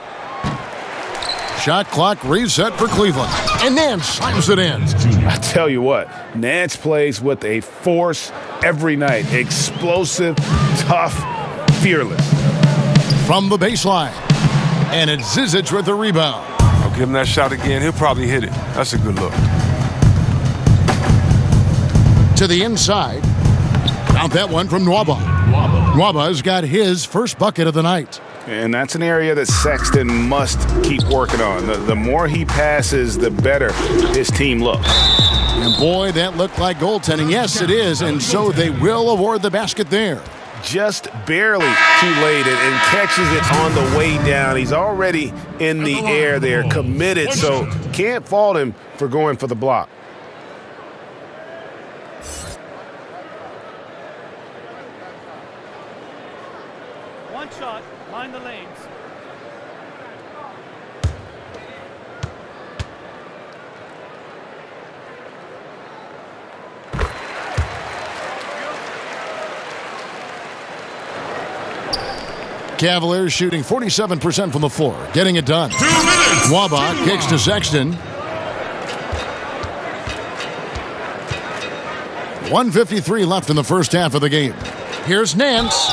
Shot clock reset for Cleveland. And Nance slams it in. I tell you what, Nance plays with a force every night. Explosive, tough, fearless. From the baseline. And it's Zizic with the rebound. I'll give him that shot again. He'll probably hit it. That's a good look. To the inside. Count that one from Nwaba. Nwaba's got his first bucket of the night. And that's an area that Sexton must keep working on. The more he passes, the better his team looks. And boy, that looked like goaltending. Yes, it is, and so they will award the basket there. Just barely too late and catches it on the way down. He's already in the air there, committed, so can't fault him for going for the block. One shot, mind the lanes. Cavaliers shooting 47% from the floor, getting it done. 2 minutes. Nwaba kicks to Sexton. 1:53 left in the first half of the game. Here's Nance.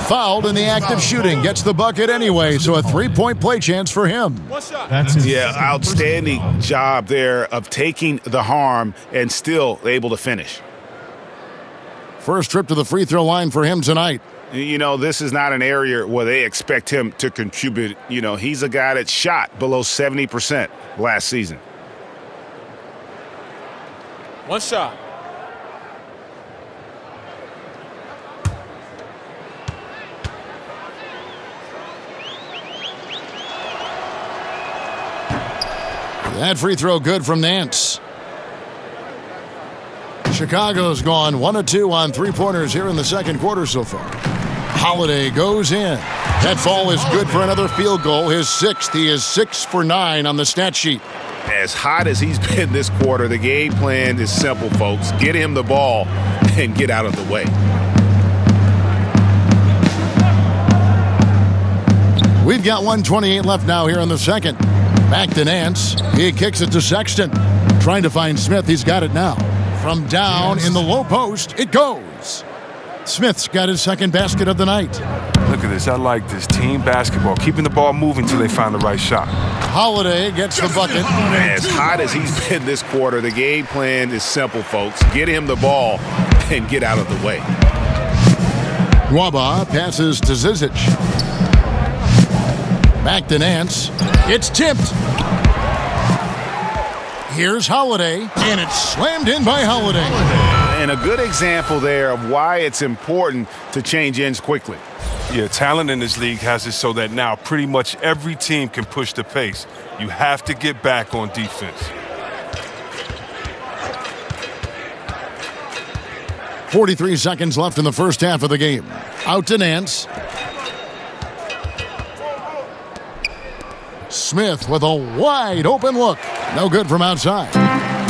Fouled in the act of shooting. Gets the bucket anyway, so a three-point play chance for him. Yeah, outstanding job there of taking the harm and still able to finish. First trip to the free throw line for him tonight. You know, this is not an area where they expect him to contribute. You know, he's a guy that shot below 70% last season. One shot. That free throw good from Nance. Chicago's gone 1 of 2 on three-pointers here in the second quarter so far. Holiday goes in. That ball is good for another field goal, his sixth. He is 6 for 9 on the stat sheet. As hot as he's been this quarter, the game plan is simple, folks. Get him the ball and get out of the way. We've got 1:28 left now here in the second. Back to Nance. He kicks it to Sexton. Trying to find Smith. He's got it now. From down in the low post, it goes. Smith's got his second basket of the night. Look at this. I like this. Team basketball. Keeping the ball moving until they find the right shot. Holiday gets the bucket. As hot as he's been this quarter, the game plan is simple, folks. Get him the ball and get out of the way. Nwaba passes to Zizic. Back to Nance. It's tipped. Here's Holiday, and it's slammed in by Holiday. And a good example there of why it's important to change ends quickly. Yeah, talent in this league has it so that now pretty much every team can push the pace. You have to get back on defense. 43 seconds left in the first half of the game. Out to Nance. Smith with a wide open look. No good from outside.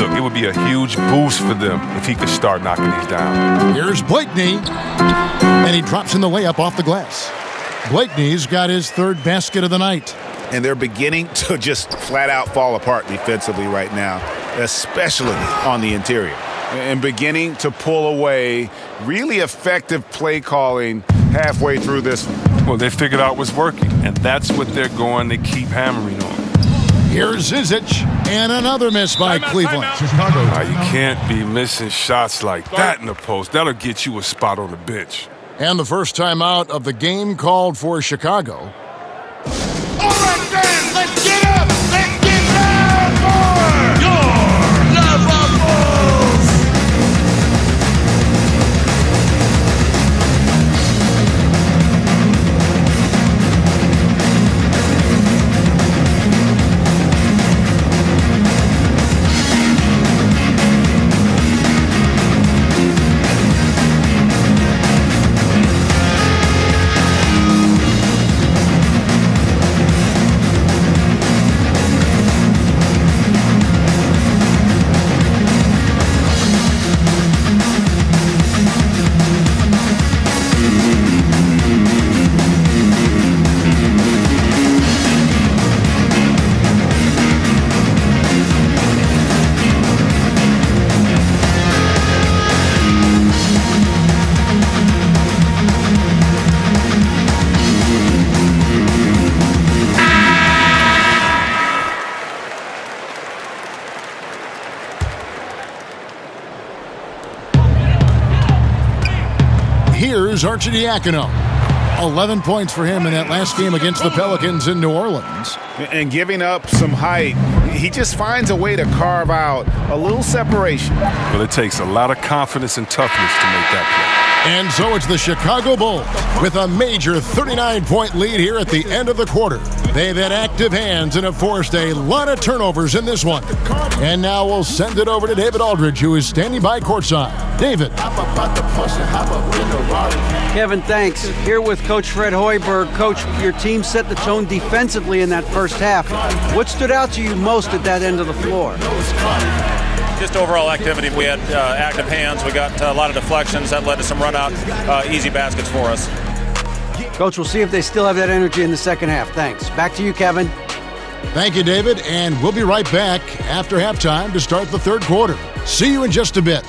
Look, it would be a huge boost for them if he could start knocking these down. Here's Blakeney. And he drops in the layup off the glass. Blakeney's got his third basket of the night. And they're beginning to just flat out fall apart defensively right now, especially on the interior. And beginning to pull away. Really effective play calling halfway through this one. Well, they figured out what's working, and that's what they're going to keep hammering on. Here's Zizic, and another miss by Cleveland. You can't be missing shots like that in the post. That'll get you a spot on the bench. And the first time out of the game called for Chicago. All right, then, let's get up! Let's get down for your Liverpool! Here's Arcidiacono. 11 points for him in that last game against the Pelicans in New Orleans. And giving up some height, he just finds a way to carve out a little separation. Well, it takes a lot of confidence and toughness to make that play. And so it's the Chicago Bulls with a major 39-point lead here at the end of the quarter. They've had active hands and have forced a lot of turnovers in this one. And now we'll send it over to David Aldridge, who is standing by courtside. David. Kevin, thanks. Here with Coach Fred Hoiberg. Coach, your team set the tone defensively in that first half. What stood out to you most at that end of the floor? Just overall activity. We had active hands. We got a lot of deflections. That led to some run-out, easy baskets for us. Coach, we'll see if they still have that energy in the second half. Thanks. Back to you, Kevin. Thank you, David. And we'll be right back after halftime to start the third quarter. See you in just a bit.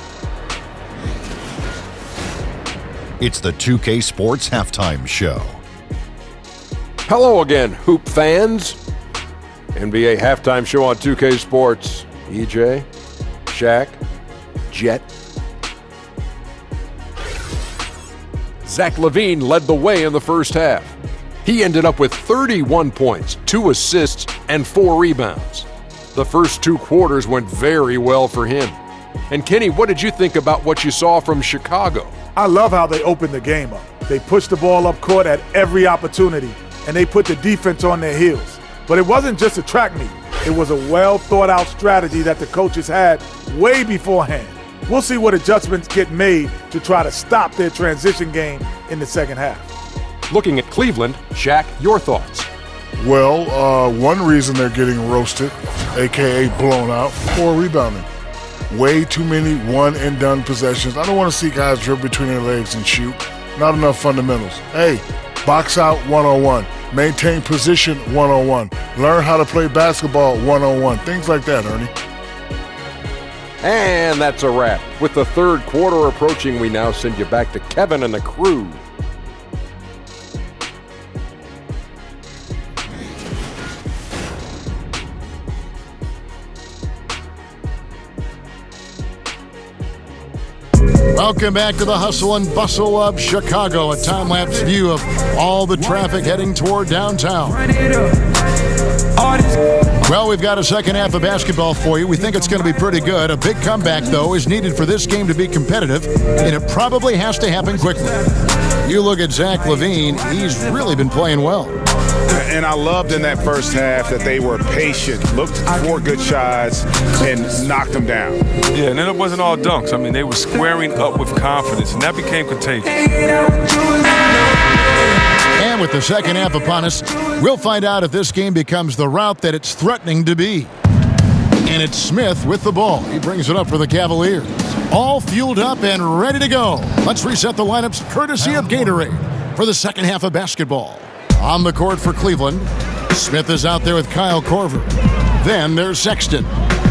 It's the 2K Sports Halftime Show. Hello again, Hoop fans. NBA Halftime Show on 2K Sports. EJ, Shaq, Jet. Zach LaVine led the way in the first half. He ended up with 31 points, 2 assists, and 4 rebounds. The first 2 quarters went very well for him. And Kenny, what did you think about what you saw from Chicago? I love how they opened the game up. They pushed the ball up court at every opportunity, and they put the defense on their heels. But it wasn't just a track meet. It was a well-thought-out strategy that the coaches had way beforehand. We'll see what adjustments get made to try to stop their transition game in the second half. Looking at Cleveland, Shaq, your thoughts? Well, one reason they're getting roasted, a.k.a. blown out, poor rebounding. Way too many one-and-done possessions. I don't want to see guys dribble between their legs and shoot. Not enough fundamentals. Hey, box out 101. Maintain position 101. Learn how to play basketball 101. Things like that, Ernie. And that's a wrap. With the third quarter approaching, we now send you back to Kevin and the crew. Welcome back to the hustle and bustle of Chicago, a time-lapse view of all the traffic heading toward downtown. Well, we've got a second half of basketball for you. We think it's going to be pretty good. A big comeback, though, is needed for this game to be competitive, and it probably has to happen quickly. You look at Zach LaVine, he's really been playing well. And I loved in that first half that they were patient, looked for good shots, and knocked them down. Yeah, and then it wasn't all dunks. I mean, they were squaring up with confidence, and that became contagious. And with the second half upon us, we'll find out if this game becomes the route that it's threatening to be. And it's Smith with the ball. He brings it up for the Cavaliers. All fueled up and ready to go. Let's reset the lineups courtesy of Gatorade for the second half of basketball. On the court for Cleveland, Smith is out there with Kyle Korver. Then there's Sexton.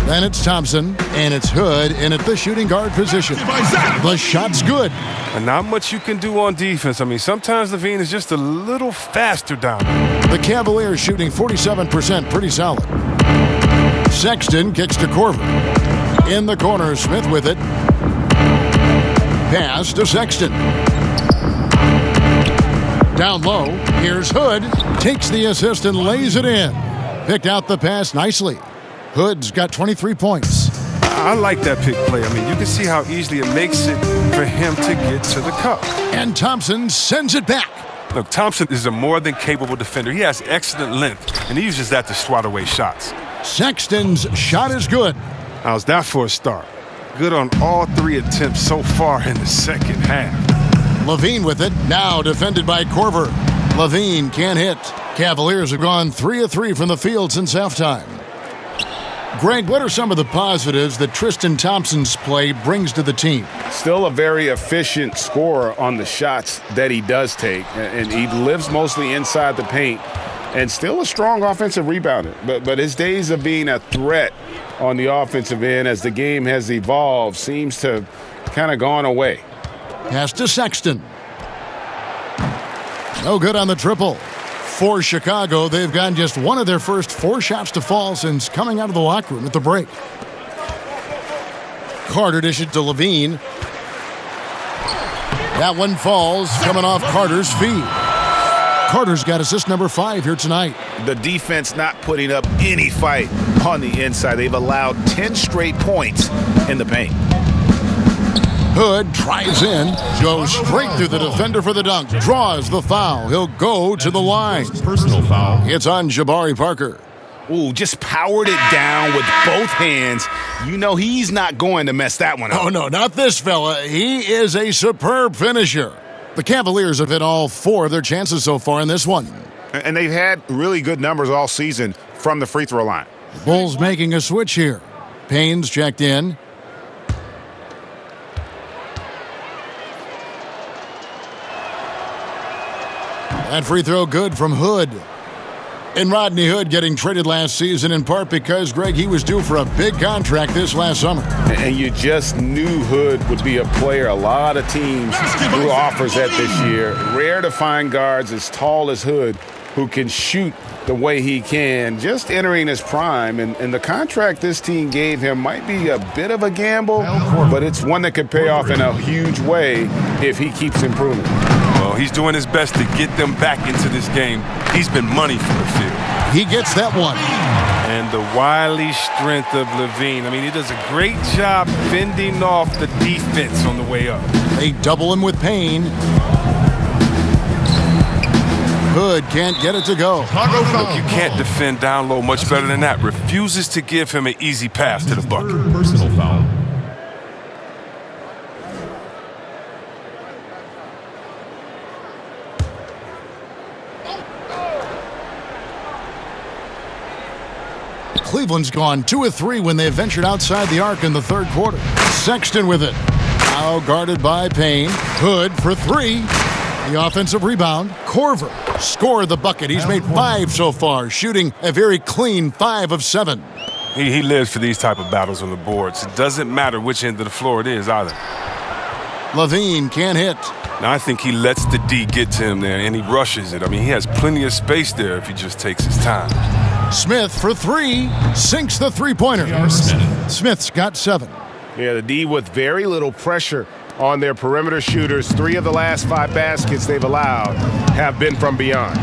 Then it's Thompson, and it's Hood in at the shooting guard position. The shot's good. And not much you can do on defense. I mean, sometimes LaVine is just a little faster down there. The Cavaliers shooting 47%, pretty solid. Sexton kicks to Korver. In the corner, Smith with it. Pass to Sexton. Down low, here's Hood. Takes the assist and lays it in. Picked out the pass nicely. Hood's got 23 points. I like that pick play. I mean, you can see how easily it makes it for him to get to the cup. And Thompson sends it back. Look, Thompson is a more than capable defender. He has excellent length, and he uses that to swat away shots. Sexton's shot is good. How's that for a start? Good on all 3 attempts so far in the second half. LaVine with it, now defended by Korver. LaVine can't hit. Cavaliers have gone 3 of 3 from the field since halftime. Greg, what are some of the positives that Tristan Thompson's play brings to the team? Still a very efficient scorer on the shots that he does take, and he lives mostly inside the paint, and still a strong offensive rebounder. But his days of being a threat on the offensive end as the game has evolved seems to kind of gone away. Pass to Sexton. No good on the triple. For Chicago, they've gotten just one of their first 4 shots to fall since coming out of the locker room at the break. Carter dishes to LaVine. That one falls, coming off Carter's feet. Carter's got assist number 5 here tonight. The defense not putting up any fight on the inside. They've allowed 10 straight points in the paint. Hood tries in, goes straight through the defender for the dunk, draws the foul. He'll go to the line. Personal foul. It's on Jabari Parker. Ooh, just powered it down with both hands. You know he's not going to mess that one up. Oh, no, not this fella. He is a superb finisher. The Cavaliers have hit all 4 of their chances so far in this one. And they've had really good numbers all season from the free throw line. Bulls making a switch here. Payne's checked in. That free throw good from Hood. And Rodney Hood getting traded last season in part because, Greg, he was due for a big contract this last summer. And you just knew Hood would be a player a lot of teams threw offers at this year. Rare to find guards as tall as Hood who can shoot the way he can, just entering his prime. And the contract this team gave him might be a bit of a gamble, but it's one that could pay off in a huge way if he keeps improving. Well, he's doing his best to get them back into this game. He's been money for the field. He gets that one. And the wily strength of LaVine. I mean, he does a great job fending off the defense on the way up. They double him with Payne. Hood can't get it to go. Look, you can't defend down low much better than that. Refuses to give him an easy pass to the bucket. Personal foul. Cleveland's gone 2 of 3 when they ventured outside the arc in the third quarter. Sexton with it. Now guarded by Payne. Hood for 3. The offensive rebound. Corver scored the bucket. He's made 5 so far, shooting a very clean 5 of 7. He lives for these type of battles on the boards. It doesn't matter which end of the floor it is either. LaVine can't hit. Now I think he lets the D get to him there, and he rushes it. I mean, he has plenty of space there if he just takes his time. Smith for 3. Sinks the three-pointer. Smith's got 7. Yeah, the D with very little pressure on their perimeter shooters. 3 of the last 5 baskets they've allowed have been from beyond.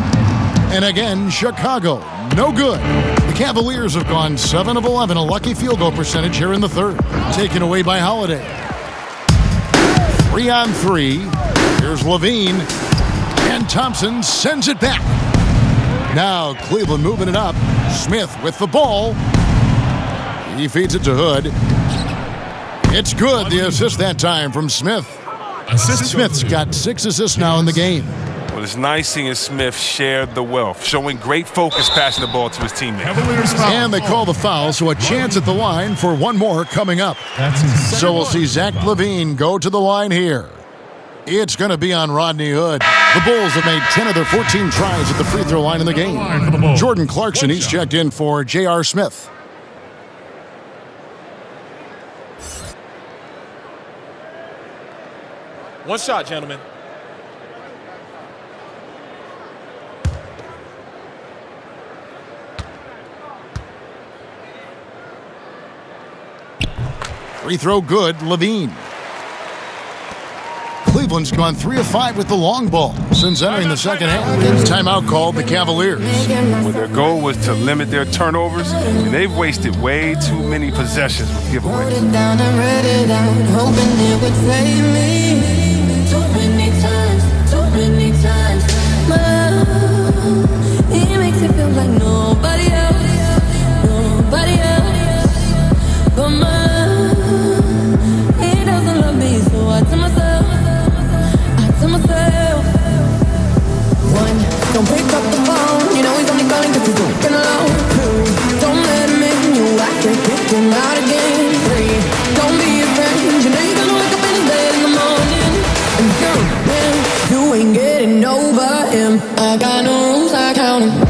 And again, Chicago, no good. The Cavaliers have gone 7 of 11, a lucky field goal percentage here in the third. Taken away by Holiday. 3 on 3. Here's LaVine. And Thompson sends it back. Now Cleveland moving it up. Smith with the ball. He feeds it to Hood. It's good, the assist that time from Smith. Smith's got 6 assists now in the game. Well, it's nice seeing Smith share the wealth, showing great focus passing the ball to his teammates. And they call the foul, so a chance at the line for one more coming up. So we'll see Zach LaVine go to the line here. It's going to be on Rodney Hood. The Bulls have made 10 of their 14 tries at the free throw line in the game. Jordan Clarkson, he's checked in for J.R. Smith. One shot, gentlemen. Free throw good, LaVine. Cleveland's gone 3 of 5 with the long ball since entering the second half. Timeout called the Cavaliers. Well, their goal was to limit their turnovers, and they've wasted way too many possessions with giveaways. He makes it feel like nobody else but mine. He doesn't love me, so I tell myself, one, don't pick up the phone. You know he's only calling cause he's looking alone. 2, don't let him in, you have to kick him out again. 3, don't be a friend. You know you're gonna wake up in his bed in the morning. And you ain't getting over him. I got no rules, I count him.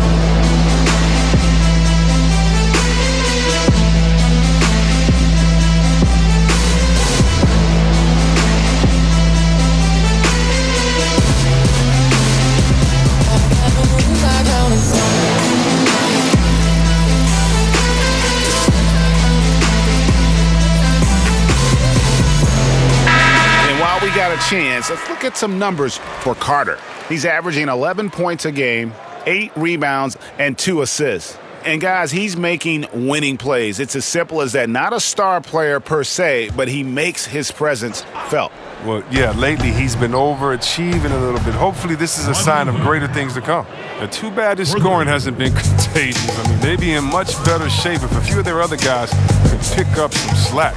We got to chance, let's look at some numbers for Carter. He's averaging 11 points a game, 8 rebounds, and 2 assists. And guys, he's making winning plays. It's as simple as that. Not a star player per se, but he makes his presence felt. Well, yeah, lately he's been overachieving a little bit. Hopefully this is a sign of greater things to come. Too bad his scoring hasn't been contagious. I mean, they'd be in much better shape if a few of their other guys could pick up some slack.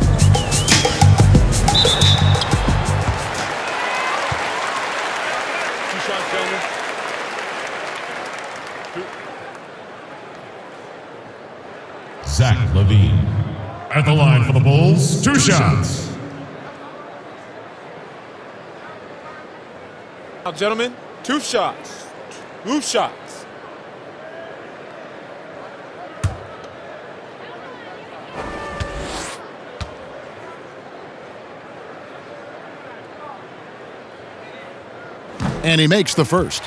Zach LaVine. At the line for the Bulls, 2 shots. Now, gentlemen, 2 shots. 2 shots. And he makes the first.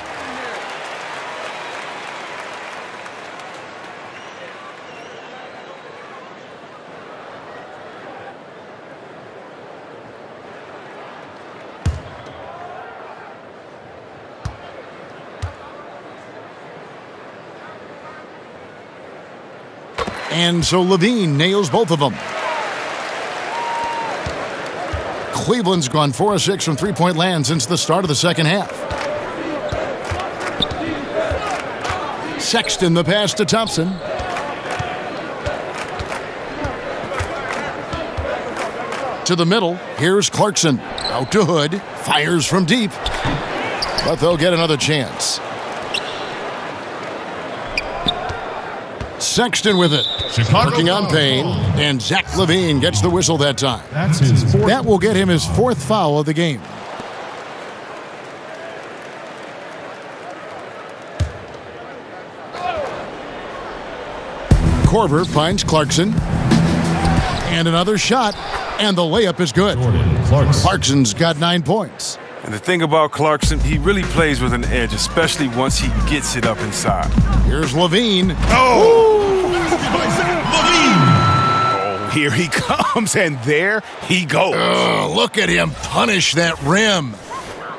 And so LaVine nails both of them. Cleveland's gone 4 of 6 from three-point land since the start of the second half. Sexton the pass to Thompson. To the middle. Here's Clarkson. Out to Hood. Fires from deep. But they'll get another chance. Sexton with it. Working on Payne. And Zach LaVine gets the whistle that time. That's his 4th. That will get him his 4th foul of the game. Korver finds Clarkson. And another shot. And the layup is good. Clarkson's got 9 points. And the thing about Clarkson, he really plays with an edge, especially once he gets it up inside. Here's LaVine. Oh, here he comes, and there he goes. Look at him punish that rim.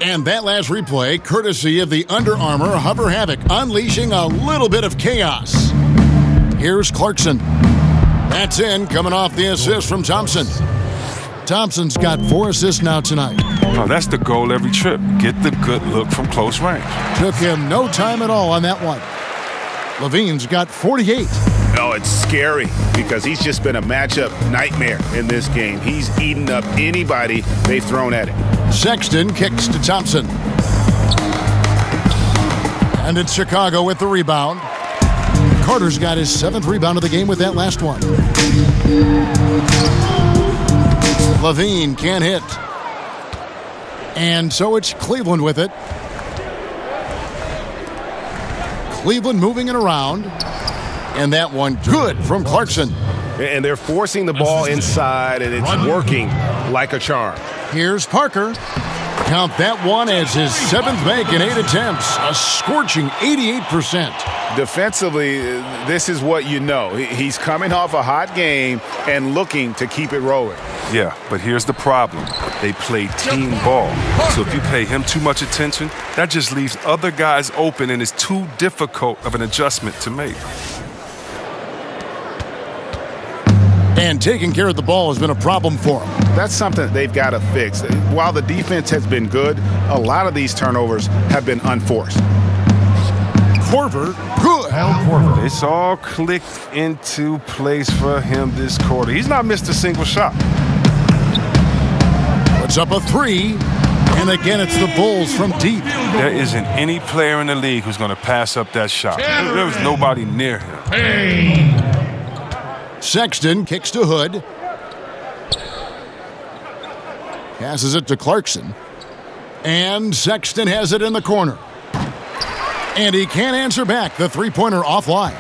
And that last replay, courtesy of the Under Armour Hover Havoc, unleashing a little bit of chaos. Here's Clarkson. That's in, coming off the assist from Thompson. Thompson's got 4 assists now tonight. Oh, that's the goal every trip. Get the good look from close range. Took him no time at all on that one. LaVine's got 48. Oh, it's scary because he's just been a matchup nightmare in this game. He's eaten up anybody they've thrown at him. Sexton kicks to Thompson. And it's Chicago with the rebound. Carter's got his 7th rebound of the game with that last one. LaVine can't hit. And so it's Cleveland with it. Cleveland moving it around. And that one good from Clarkson. And they're forcing the ball inside, and it's working like a charm. Here's Parker. Count that one as his 7th make in 8 attempts. A scorching 88%. Defensively, this is what you know. He's coming off a hot game and looking to keep it rolling. Yeah, but here's the problem. They play team ball. So if you pay him too much attention, that just leaves other guys open, and it's too difficult of an adjustment to make. And taking care of the ball has been a problem for him. That's something they've got to fix. While the defense has been good, a lot of these turnovers have been unforced. Korver, good. It's all clicked into place for him this quarter. He's not missed a single shot. Puts up a 3. And again, it's the Bulls from deep. There isn't any player in the league who's going to pass up that shot. There was nobody near him. Sexton kicks to Hood. Passes it to Clarkson. And Sexton has it in the corner. And he can't answer back. The three-pointer offline.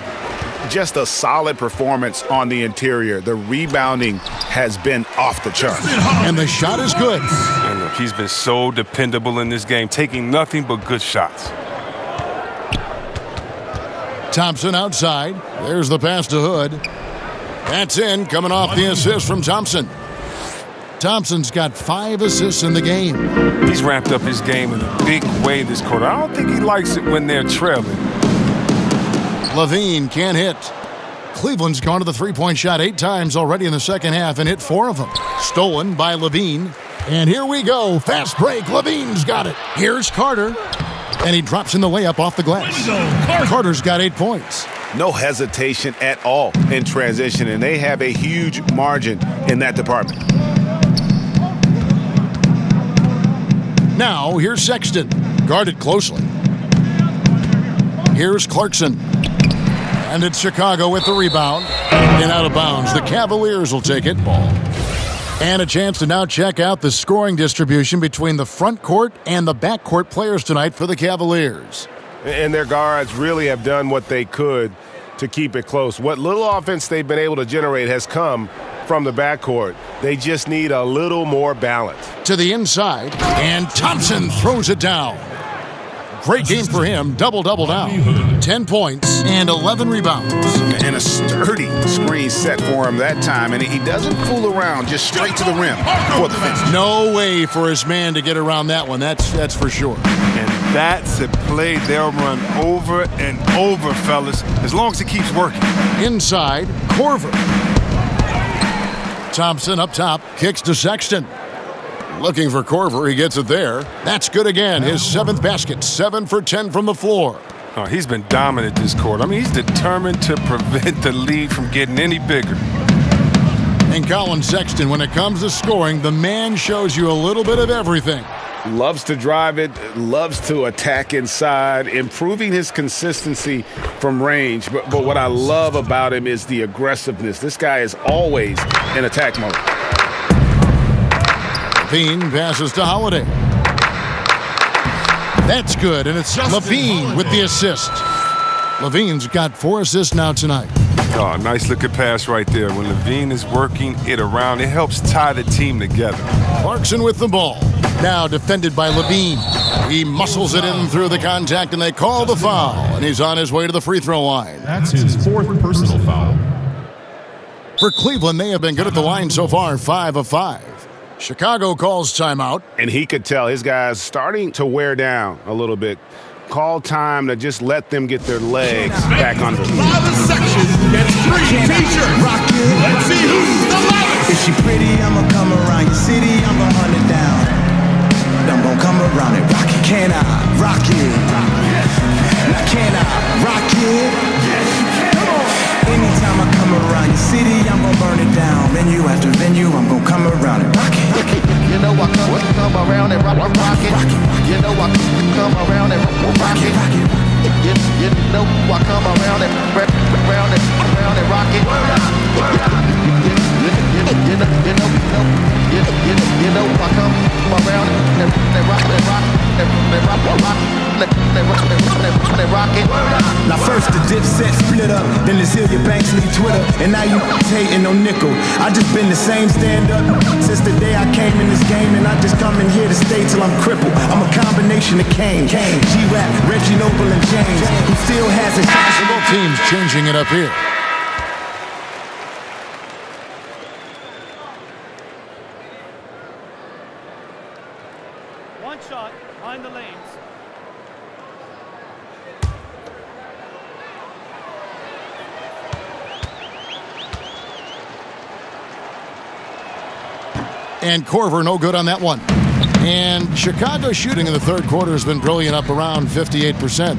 Just a solid performance on the interior. The rebounding has been off the chart. And the shot is good. And look, he's been so dependable in this game, taking nothing but good shots. Thompson outside. There's the pass to Hood. That's in, coming off the assist from Thompson. Thompson's got 5 assists in the game. He's ramped up his game in a big way this quarter. I don't think he likes it when they're trailing. LaVine can't hit. Cleveland's gone to the three-point shot 8 times already in the second half and hit 4 of them. Stolen by LaVine. And here we go. Fast break. LaVine's got it. Here's Carter. And he drops in the layup off the glass. Carter's got 8 points. No hesitation at all in transition, and they have a huge margin in that department. Now, here's Sexton. Guarded closely. Here's Clarkson. And it's Chicago with the rebound. And out of bounds. The Cavaliers will take it. Ball. And a chance to now check out the scoring distribution between the front court and the back court players tonight for the Cavaliers. And their guards really have done what they could to keep it close. What little offense they've been able to generate has come from the backcourt. They just need a little more balance. To the inside, and Thompson throws it down. Great game for him. Double-double now. 10 points and 11 rebounds. And a sturdy screen set for him that time, and he doesn't fool around, just straight to the rim for the finish. No way for his man to get around that one. That's for sure. And that's a play they'll run over and over, fellas, as long as it keeps working. Inside, Korver. Thompson up top, kicks to Sexton. Looking for Korver, he gets it there. That's good again, his 7th basket, 7 for 10 from the floor. Oh, he's been dominant this quarter. I mean, he's determined to prevent the lead from getting any bigger. And Colin Sexton, when it comes to scoring, the man shows you a little bit of everything. Loves to drive it, loves to attack inside, improving his consistency from range. But what I love about him is the aggressiveness. This guy is always in attack mode. LaVine passes to Holiday. That's good, and it's LaVine with the assist. LaVine's got 4 assists now tonight. Oh, nice looking pass right there. When LaVine is working it around, it helps tie the team together. Clarkson with the ball. Now defended by LaVine. He muscles it in through the contact, and they call the foul. And he's on his way to the free throw line. That's his 4th personal foul. For Cleveland, they have been good at the line so far, 5 of 5. Chicago calls timeout. And he could tell his guys starting to wear down a little bit. Call time to just let them get their legs back under. Loudest section gets 3 t-shirts. Let's see who's the loudest. If she pretty, I'ma come around your city, I'm gonna hunt it down. I'm gonna come around it. Rock it, can I rock it? Now can I rock it? Anytime I come around your city, I'm gonna burn it down. Venue after venue, I'm gonna come around it. Rock it. You know I come around and rock it. You know I come around and rock it. You know I come around and rock it. You know I come around and rock it. Now first the Dipset split up, then the Zillia Banks leave Twitter, and now you hating on nickel. I just been the same stand-up since the day I came in this game, and I just come in here to stay till I'm crippled. I'm a combination of Kane, G-Rap, Reggie Noble, and James, who still has a chance. Both teams changing it up here. One shot, behind the lanes. And Korver no good on that one. And Chicago shooting in the third quarter has been brilliant, up around 58%.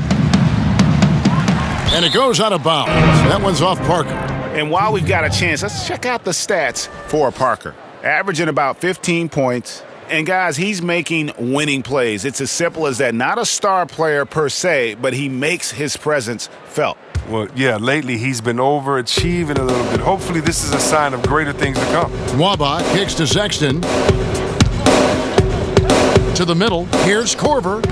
And it goes out of bounds. That one's off Parker. And while we've got a chance, let's check out the stats for Parker. Averaging about 15 points. And guys, he's making winning plays. It's as simple as that. Not a star player per se, but he makes his presence felt. Well, yeah, lately he's been overachieving a little bit. Hopefully this is a sign of greater things to come. Waba kicks to Sexton. To the middle. Here's Korver.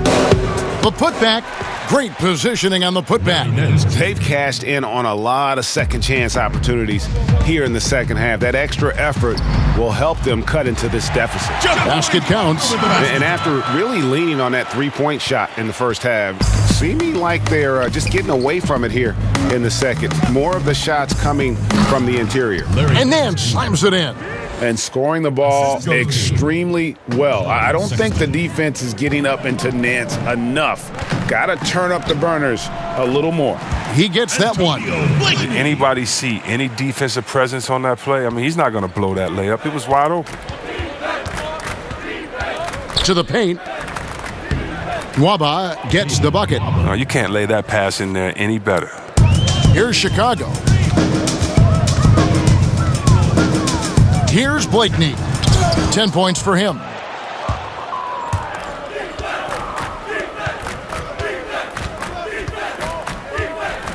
The putback. Great positioning on the putback. They've cashed in on a lot of second chance opportunities here in the second half. That extra effort will help them cut into this deficit. Basket counts. And after really leaning on that three-point shot in the first half, seeming like they're just getting away from it here in the second. More of the shots coming from the interior. And then slams it in. And scoring the ball extremely well. I don't think the defense is getting up into Nance enough. Got to turn up the burners a little more. He gets that one. Did anybody see any defensive presence on that play? I mean, he's not going to blow that layup. It was wide open. To the paint. Nwaba gets the bucket. No, you can't lay that pass in there any better. Here's Chicago. Here's Blakeney. 10 points for him.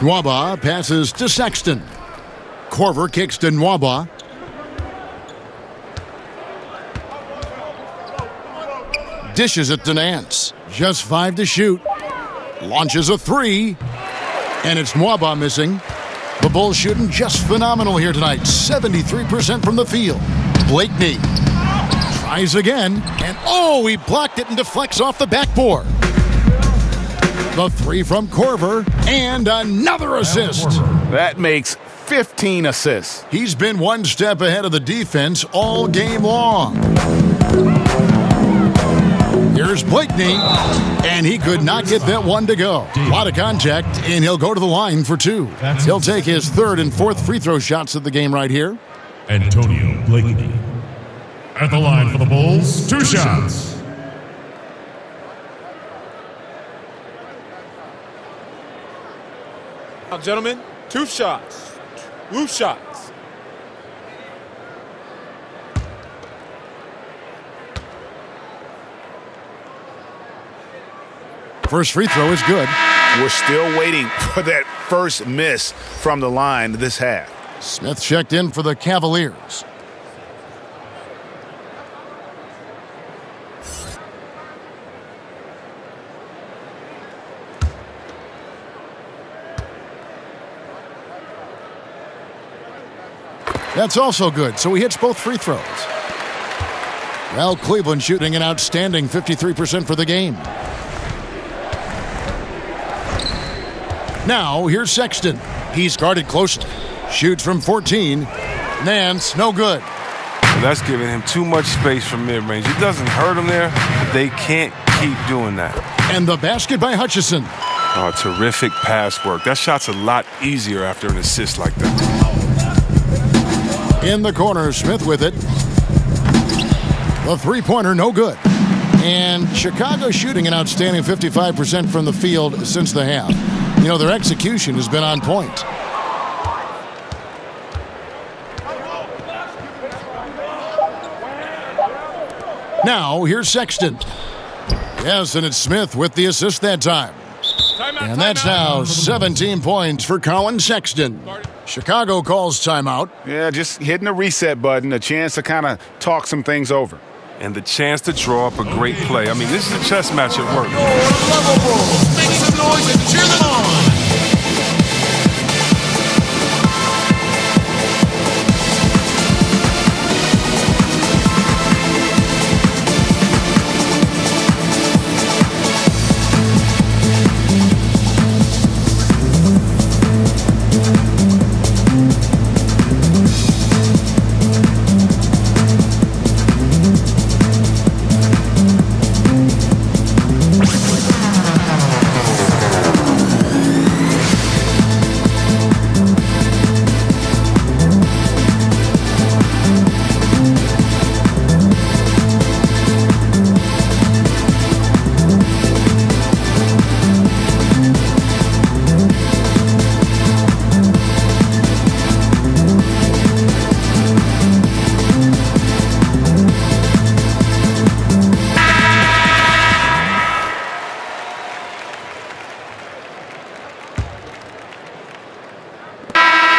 Nwaba passes to Sexton. Korver kicks to Nwaba. Dishes it to Nance. Just 5 to shoot. Launches a 3. And it's Nwaba missing. The Bulls shooting just phenomenal here tonight. 73% from the field. Blakeney tries again. And he blocked it and deflects off the backboard. The 3 from Korver. And another assist. That makes 15 assists. He's been one step ahead of the defense all game long. Here's Blakeney, and he could not get that one to go. A lot of contact, and he'll go to the line for 2. He'll take his 3rd and 4th free throw shots of the game right here. Antonio Blakeney. At the line for the Bulls, 2 shots. Now, gentlemen, 2 shots. 2 shots. First free throw is good. We're still waiting for that first miss from the line this half. Smith checked in for the Cavaliers. That's also good, so he hits both free throws. Well, Cleveland shooting an outstanding 53% for the game. Now, here's Sexton. He's guarded closely. Shoots from 14. Nance, no good. Well, that's giving him too much space from mid-range. It doesn't hurt him there, but they can't keep doing that. And the basket by Hutchison. Oh, terrific pass work. That shot's a lot easier after an assist like that. In the corner, Smith with it. The three-pointer, no good. And Chicago shooting an outstanding 55% from the field since the half. You know, their execution has been on point. Now, here's Sexton. Yes, and it's Smith with the assist that time. And that's now 17 points for Colin Sexton. Chicago calls timeout. Yeah, just hitting the reset button, a chance to kind of talk some things over. And the chance to draw up a great play. I mean, this is a chess match at work. Make some noise and cheer them on.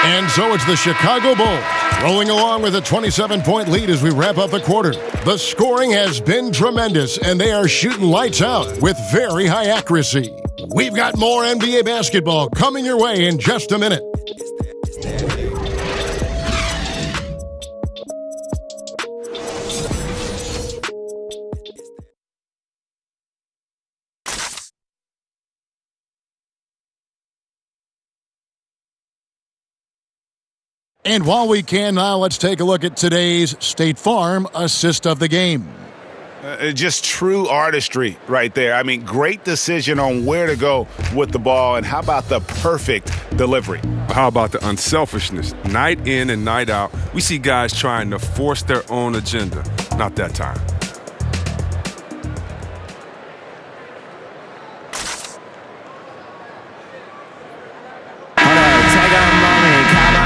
And so it's the Chicago Bulls rolling along with a 27-point lead as we wrap up the quarter. The scoring has been tremendous, and they are shooting lights out with very high accuracy. We've got more NBA basketball coming your way in just a minute. And while we can now, let's take a look at today's State Farm assist of the game. Just true artistry right there. I mean, great decision on where to go with the ball, and how about the perfect delivery? How about the unselfishness? Night in and night out, we see guys trying to force their own agenda. Not that time.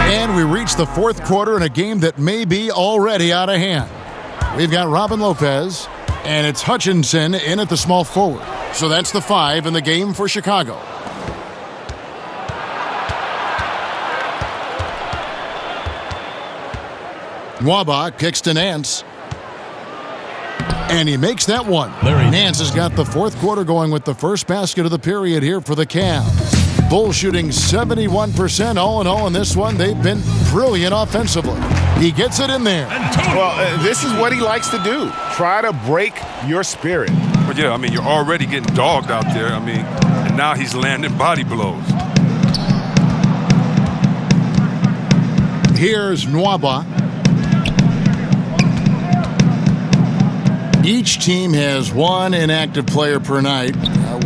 And we reach the fourth quarter in a game that may be already out of hand. We've got Robin Lopez, and it's Hutchinson in at the small forward. So that's the 5 in the game for Chicago. Nwaba kicks to Nance. And he makes that one. Nance has got the fourth quarter going with the first basket of the period here for the Cavs. Bulls shooting 71% all in all in this one. They've been brilliant offensively. He gets it in there. Well, this is what he likes to do. Try to break your spirit. But yeah, I mean, you're already getting dogged out there. I mean, and now he's landing body blows. Here's Nwaba. Each team has one inactive player per night.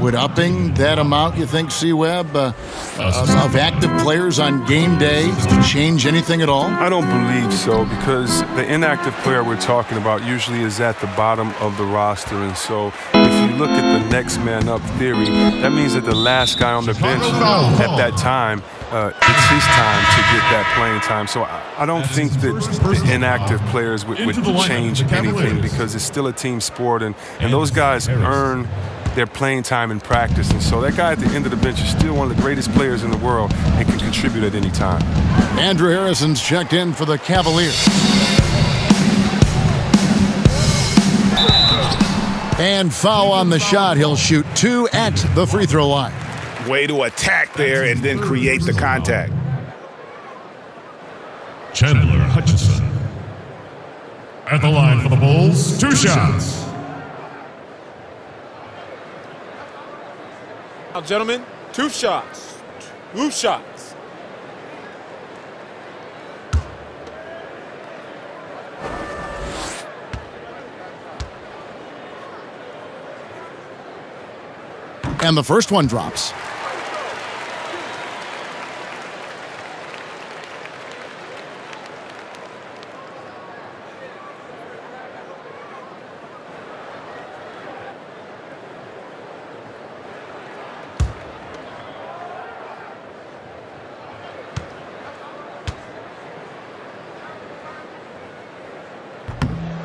Would upping that amount, you think, C-Web, of active players on game day change anything at all? I don't believe so, because the inactive player we're talking about usually is at the bottom of the roster. And so if you look at the next man up theory, that means that the last guy on the bench at that time, it's his time to get that playing time. So I don't think that the inactive players would change anything, because it's still a team sport, and those guys earn their playing time in practice. And so that guy at the end of the bench is still one of the greatest players in the world and can contribute at any time. Andrew Harrison's checked in for the Cavaliers. And foul on the shot. He'll shoot 2 at the free throw line. Way to attack there and then create the contact. Chandler Hutchison. At the line for the Bulls, 2 shots. Now, gentlemen, 2 shots. 2 shots. And the first one drops.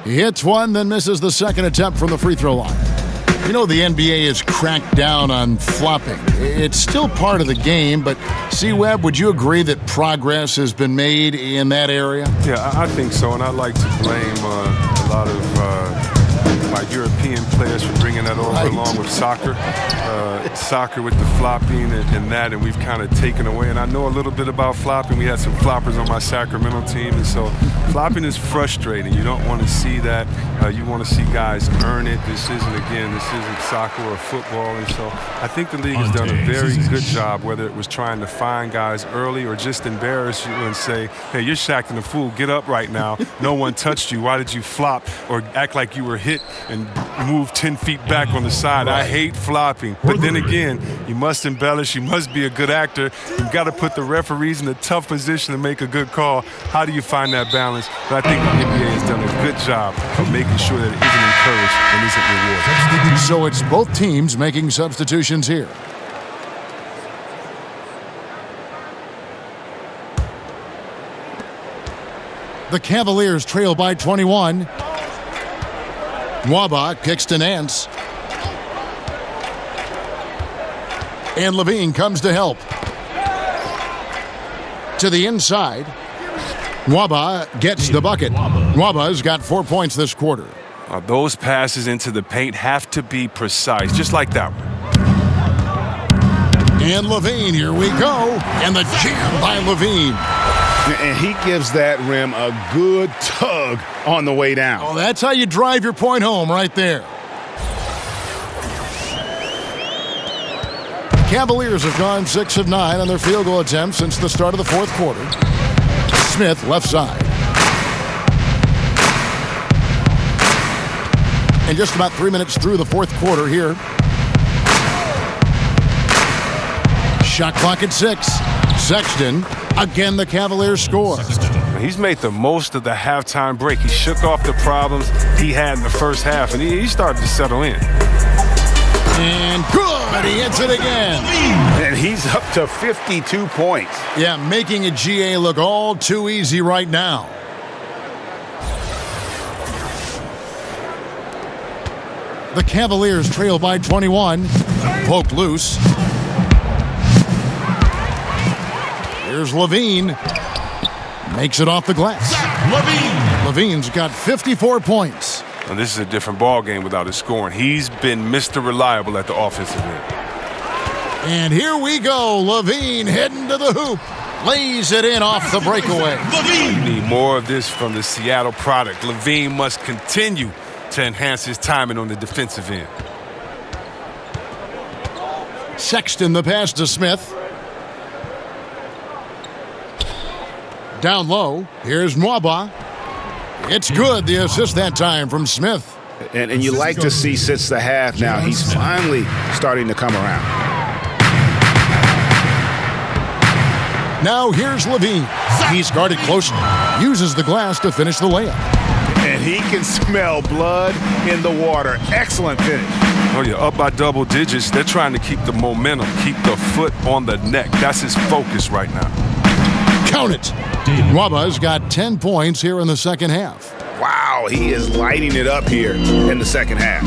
He hits one, then misses the second attempt from the free throw line. You know, the NBA has cracked down on flopping. It's still part of the game, but C-Web, would you agree that progress has been made in that area? Yeah, I think so, and I'd like to blame a lot of my European players for bringing that over, along with soccer. Soccer with the flopping and that, and we've kind of taken away. And I know a little bit about flopping. We had some floppers on my Sacramento team, and so flopping is frustrating. You don't want to see that. You want to see guys earn it. This isn't soccer or football, and so I think the league has done a very good job, whether it was trying to find guys early or just embarrass you and say, hey, you're acting a fool. Get up right now. No one touched you. Why did you flop or act like you were hit and move 10 feet back on the side? I hate flopping. But then again, you must embellish. You must be a good actor. You've got to put the referees in a tough position to make a good call. How do you find that balance? But I think the NBA has done a good job of making sure that it isn't encouraged and isn't rewarded. So it's both teams making substitutions here. The Cavaliers trail by 21. Nwaba kicks to Nance. And LaVine comes to help. To the inside. Nwaba gets the bucket. Nwaba's got 4 points this quarter. Those passes into the paint have to be precise, just like that one. And LaVine, here we go. And the jam by LaVine. And he gives that rim a good tug on the way down. Oh, that's how you drive your point home right there. Cavaliers have gone 6 of 9 on their field goal attempts since the start of the fourth quarter. Smith left side. And just about 3 minutes through the fourth quarter here. Shot clock at 6. Sexton, again the Cavaliers score. He's made the most of the halftime break. He shook off the problems he had in the first half, and he started to settle in. And good, he hits it again. And he's up to 52 points. Yeah, making a GA look all too easy right now. The Cavaliers trail by 21. Poked loose. Here's LaVine. Makes it off the glass. LaVine's got 54 points. And this is a different ball game without his scoring. He's been Mr. Reliable at the offensive end. And here we go. LaVine heading to the hoop. Lays it in off the breakaway. We need more of this from the Seattle product. LaVine must continue to enhance his timing on the defensive end. Sexton the pass to Smith. Down low. Here's Nwaba. It's good. The assist that time from Smith. And you like to see since the half now, he's finally starting to come around. Now here's LaVine. He's guarded closely. Uses the glass to finish the layup. And he can smell blood in the water. Excellent finish. Oh, yeah, up by double digits. They're trying to keep the momentum, keep the foot on the neck. That's his focus right now. Count it. Nwaba's got 10 points here in the second half. Wow, he is lighting it up here in the second half.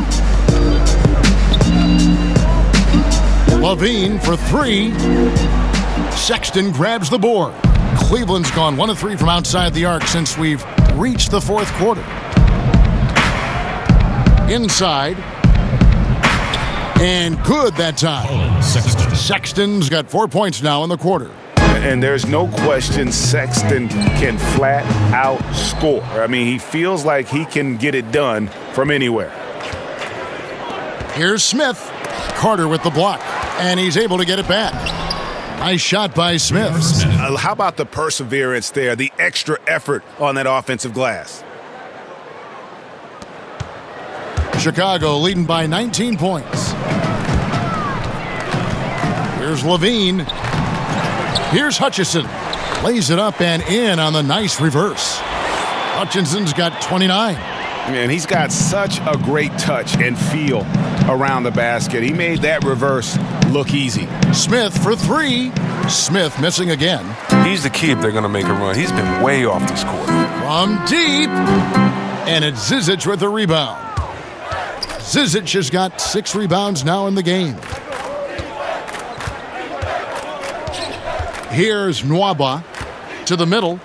LaVine for 3. Sexton grabs the board. Cleveland's gone 1 of 3 from outside the arc since we've reached the fourth quarter. Inside. And good that time. Sexton's got 4 points now in the quarter. And there's no question Sexton can flat out score. I mean, he feels like he can get it done from anywhere. Here's Smith. Carter with the block. And he's able to get it back. Nice shot by Smith. How about the perseverance there, the extra effort on that offensive glass? Chicago leading by 19 points. Here's LaVine. Here's Hutchison. Lays it up and in on the nice reverse. Hutchinson's got 29. And he's got such a great touch and feel around the basket. He made that reverse look easy. Smith for 3. Smith missing again. He's the key if they're going to make a run. He's been way off this quarter. From deep. And it's Zizic with the rebound. Zizic has got 6 rebounds now in the game. Here's Nwaba to the middle.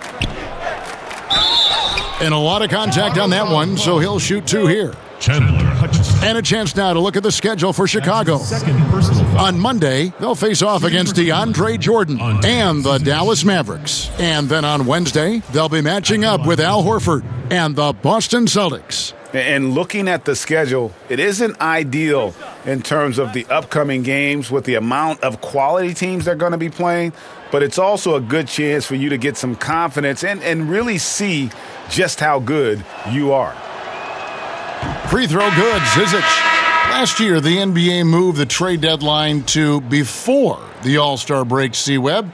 And a lot of contact on that one, so he'll shoot 2 here. Chandler Hutchison. And a chance now to look at the schedule for Chicago. On Monday, they'll face off against DeAndre Jordan and the Dallas Mavericks. And then on Wednesday, they'll be matching up with Al Horford and the Boston Celtics. And looking at the schedule, it isn't ideal in terms of the upcoming games with the amount of quality teams they're going to be playing, but it's also a good chance for you to get some confidence and really see just how good you are. Free throw good, Zizic. Last year, the NBA moved the trade deadline to before the All-Star break, C-Web.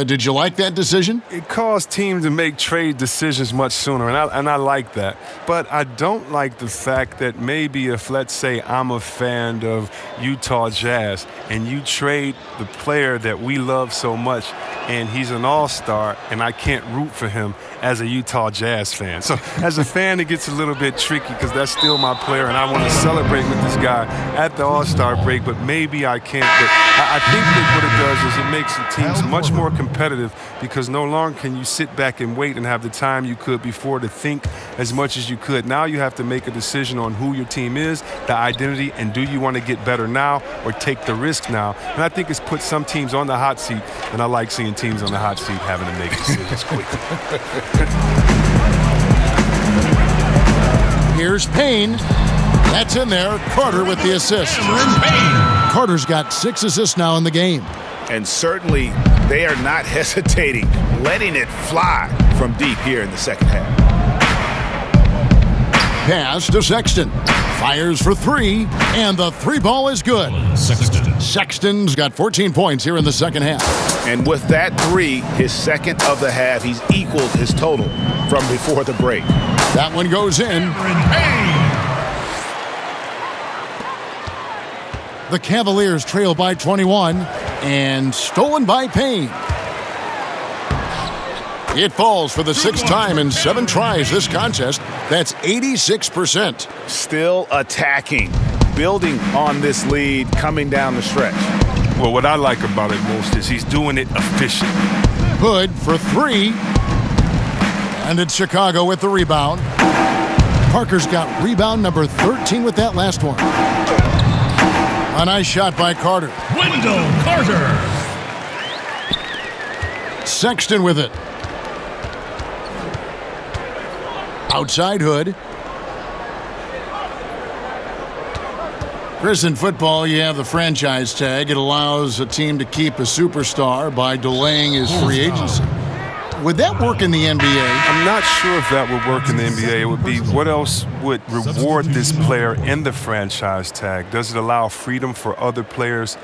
Did you like that decision? It caused teams to make trade decisions much sooner, and I like that. But I don't like the fact that maybe if, let's say, I'm a fan of Utah Jazz, and you trade the player that we love so much, and he's an all-star, and I can't root for him as a Utah Jazz fan. So as a fan, it gets a little bit tricky because that's still my player, and I want to celebrate with this guy at the All-Star break, but maybe I can't. But I think that what it does is it makes the teams much more competitive because no longer can you sit back and wait and have the time you could before to think as much as you could. Now you have to make a decision on who your team is, the identity, and do you want to get better now or take the risk now? And I think it's put some teams on the hot seat, and I like seeing teams on the hot seat having to make decisions quickly. Here's Payne. That's in there. Carter with the assist. Carter's got 6 assists now in the game. And certainly they are not hesitating, letting it fly from deep here in the second half. Pass to Sexton. Fires for three, and the three ball is good. Sexton's got 14 points here in the second half. And with that three, his second of the half, he's equaled his total from before the break. That one goes in. The Cavaliers trail by 21, and stolen by Payne. It falls for the sixth time in 7 tries this contest. That's 86%. Still attacking, building on this lead coming down the stretch. Well, what I like about it most is he's doing it efficient. Hood for three. And it's Chicago with the rebound. Parker's got rebound number 13 with that last one. A nice shot by Carter. Wendell Carter. Sexton with it. Outside Hood. Chris, in football, you have the franchise tag. It allows a team to keep a superstar by delaying his free agency. Would that work in the NBA? I'm not sure if that would work in the NBA. It would be what else would reward this player in the franchise tag? Does it allow freedom for other players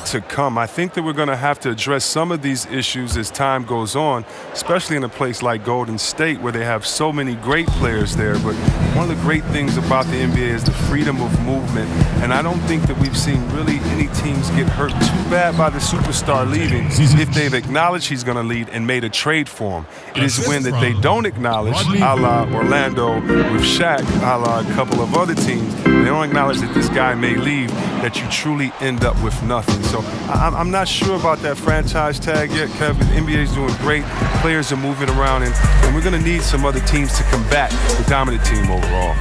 to come? I think that we're going to have to address some of these issues as time goes on, especially in a place like Golden State where they have so many great players there. But one of the great things about the NBA is the freedom of movement. And I don't think that we've seen really any teams get hurt too bad by the superstar leaving if they've acknowledged he's going to leave and made a trade for him. It is when that they don't acknowledge, a la Orlando with Shaq, a la a couple of other teams, they don't acknowledge that this guy may leave, that you truly end up with nothing. So I'm not sure about that franchise tag yet, Kevin. The NBA's doing great. Players are moving around, and we're going to need some other teams to combat the dominant team overall.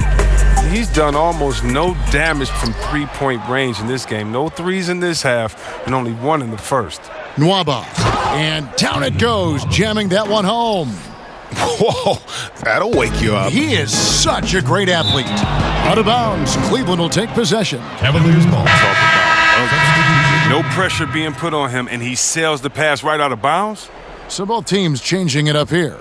He's done almost no damage from three-point range in this game. No threes in this half, and only one in the first. Nwaba, and down it goes, jamming that one home. Whoa, that'll wake you up. He is such a great athlete. Out of bounds, Cleveland will take possession. Cavaliers ball. No pressure being put on him, and he sails the pass right out of bounds. So both teams changing it up here.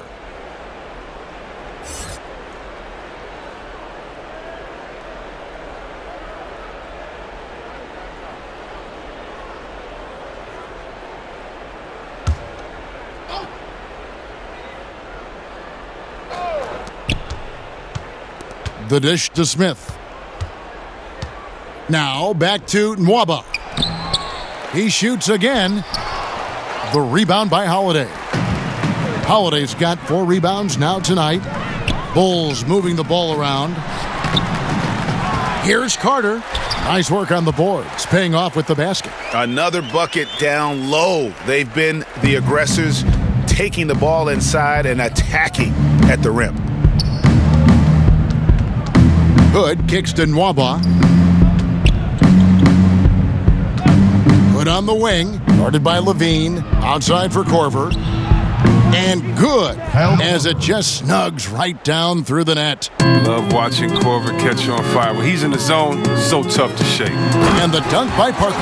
The dish to Smith. Now back to Nwaba. He shoots again. The rebound by Holiday. Holiday's got 4 rebounds now tonight. Bulls moving the ball around. Here's Carter. Nice work on the boards, paying off with the basket. Another bucket down low. They've been the aggressors, taking the ball inside and attacking at the rim. Hood kicks to Nwaba. Hood on the wing, guarded by LaVine. Outside for Korver. And good, as it just snugs right down through the net. Love watching Korver catch on fire. When he's in the zone, so tough to shake. And the dunk by Parker.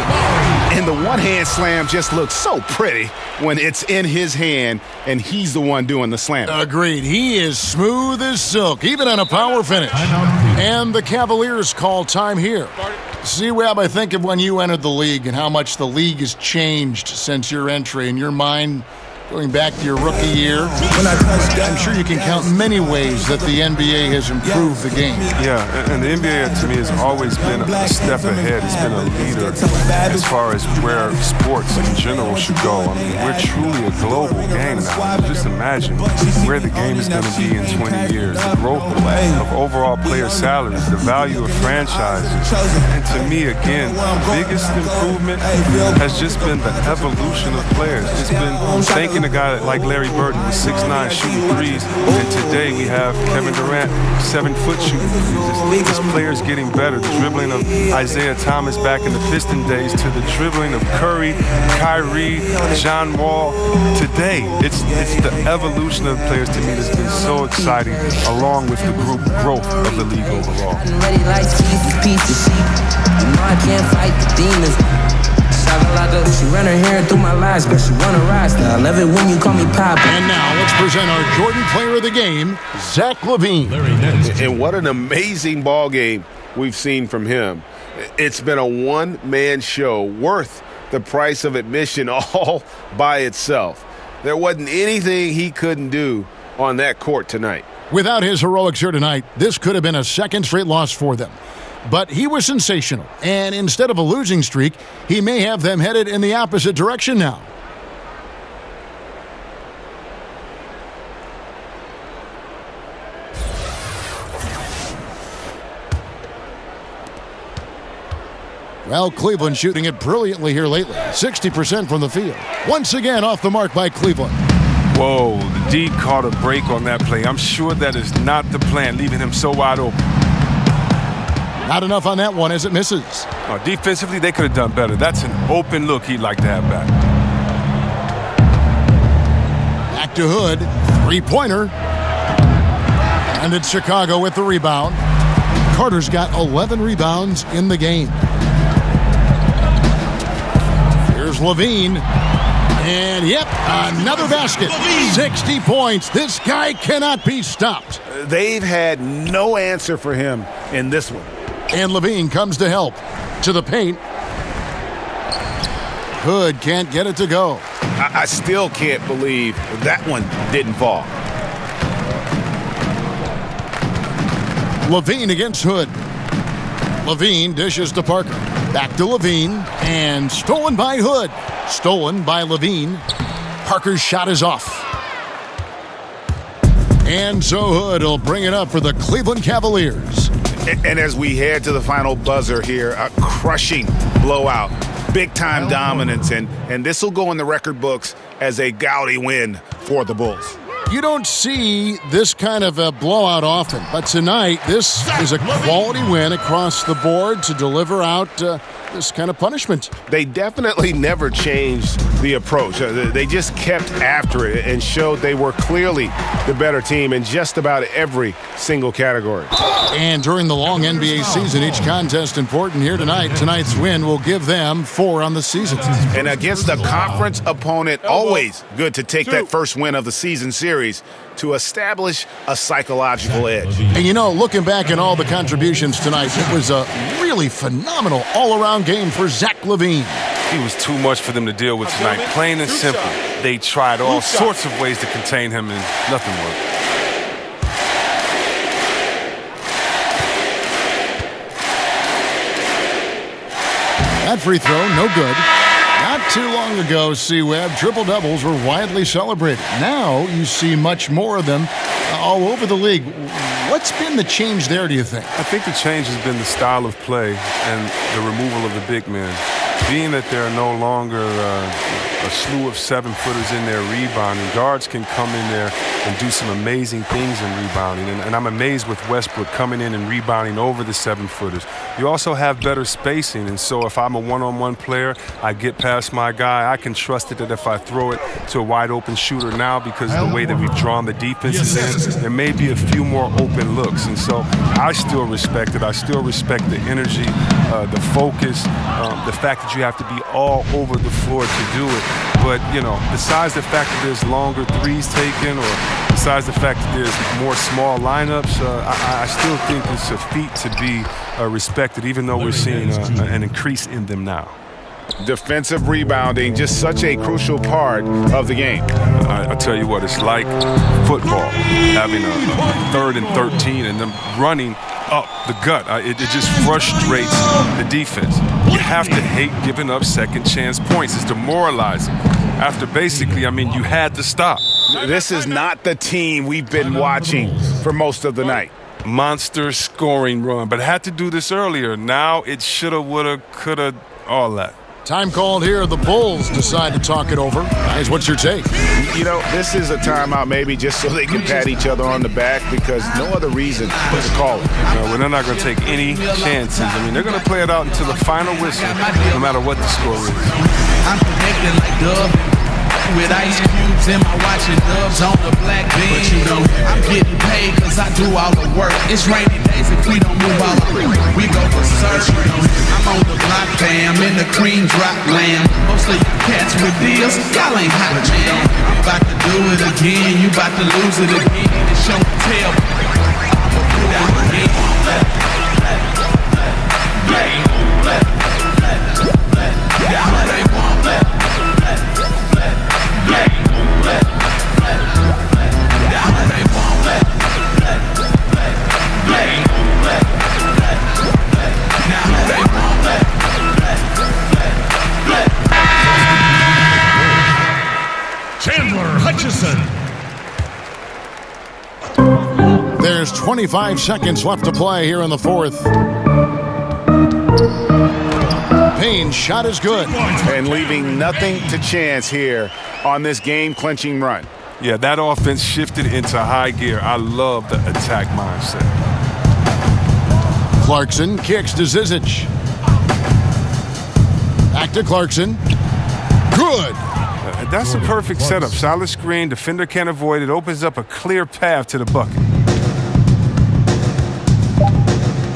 And the one-hand slam just looks so pretty when it's in his hand and he's the one doing the slam. Agreed. He is smooth as silk, even on a power finish. And the Cavaliers call time here. See, Webb, I think of when you entered the league and how much the league has changed since your entry. In your mind, going back to your rookie year, I'm sure you can count many ways that the NBA has improved the game. Yeah, and the NBA to me has always been a step ahead. It's been a leader as far as where sports in general should go. I mean, we're truly a global game now. Just imagine where the game is going to be in 20 years. The growth of overall player salaries, the value of franchises. And to me, again, the biggest improvement has just been the evolution of players. It's been thanking a guy like Larry Bird was 6'9", shooting threes, and today we have Kevin Durant, 7-foot shooting threes. This player's getting better. The dribbling of Isaiah Thomas back in the Piston days to the dribbling of Curry, Kyrie, John Wall. Today, it's the evolution of players to me that's been so exciting, along with the growth of the league overall. I can't fight the demons. Shakalaka, she run her hair through my lies, but she wanna ride style. Love it when you call me Pop. And now let's present our Jordan Player of the Game, Zach LaVine. And what an amazing ball game we've seen from him. It's been a one-man show worth the price of admission all by itself. There wasn't anything he couldn't do on that court tonight. Without his heroics here tonight, this could have been a second straight loss for them. But he was sensational, and instead of a losing streak, he may have them headed in the opposite direction now. Well, Cleveland shooting it brilliantly here lately. 60% from the field. Once again off the mark by Cleveland. Whoa, the D caught a break on that play. I'm sure that is not the plan, leaving him so wide open. Not enough on that one as it misses. Oh, defensively, they could have done better. That's an open look he'd like to have back. Back to Hood. Three-pointer. And it's Chicago with the rebound. Carter's got 11 rebounds in the game. Here's LaVine. And, yep, another basket. 60 points. This guy cannot be stopped. They've had no answer for him in this one. And LaVine comes to help. To the paint. Hood can't get it to go. I still can't believe that one didn't fall. LaVine against Hood. LaVine dishes to Parker. Back to LaVine. And stolen by Hood. Stolen by LaVine. Parker's shot is off. And so Hood will bring it up for the Cleveland Cavaliers. And as we head to the final buzzer here, a crushing blowout, big-time dominance, and this will go in the record books as a gaudy win for the Bulls. You don't see this kind of a blowout often, but tonight this is a quality win across the board to deliver out this kind of punishment. They definitely never changed the approach. They just kept after it and showed they were clearly the better team in just about every single category. And during the long NBA season, each contest important here tonight. Tonight's win will give them 4 on the season. And against a conference opponent, always good to take that first win of the season series to establish a psychological edge. And you know, looking back at all the contributions tonight, it was a really phenomenal all-around game for Zach LaVine. He was too much for them to deal with tonight. Plain and simple. They tried all sorts of ways to contain him, and nothing worked. That free throw, no good. Not too long ago, C-Web, triple-doubles were widely celebrated. Now you see much more of them all over the league. What's been the change there, do you think? I think the change has been the style of play and the removal of the big men. Being that there are no longer a slew of 7-footers in there rebounding, guards can come in there and do some amazing things in rebounding. And I'm amazed with Westbrook coming in and rebounding over the 7-footers. You also have better spacing, and so if I'm a one-on-one player, I get past my guy, I can trust it that if I throw it to a wide-open shooter now, because of the way that we've drawn the defenses in, there may be a few more open looks. And so I still respect it. I still respect the energy, the focus, the fact that you have to be all over the floor to do it. But, you know, besides the fact that there's longer threes taken, or besides the fact that there's more small lineups, I still think it's a feat to be respected, even though we're seeing an increase in them now. Defensive rebounding, just such a crucial part of the game. I tell you what, it's like football, having a 3rd and 13 and them running up the gut. It just frustrates the defense. You have to hate giving up second chance points. It's demoralizing. After basically, I mean, you had to stop. This is not the team we've been watching for most of the night. Monster scoring run, but had to do this earlier. Now it shoulda, woulda, coulda, all that. Time called here. The Bulls decide to talk it over. Guys, what's your take? You know, this is a timeout maybe just so they can pat each other on the back, because no other reason to call it. No, they're not going to take any chances. I mean, they're going to play it out until the final whistle, no matter what the score is. I'm connected like Dub with Ice Cube, dubs in my watch and dubs on the black beam. But you know, I'm getting paid cause I do all the work. It's rainy days if we don't move all we go for search. I'm on the block, fam, in the cream drop lamb. Most of you cats with deals, y'all ain't hot, man. I'm about to do it again, you about to lose it again. And show and tell, I'ma put out again. Chandler Hutchison. There's 25 seconds left to play here in the fourth. Payne's shot is good. And leaving nothing to chance here on this game-clinching run. Yeah, that offense shifted into high gear. I love the attack mindset. Clarkson kicks to Zizic. Back to Clarkson. Good. That's a perfect setup. Solid screen. Defender can't avoid it. Opens up a clear path to the bucket.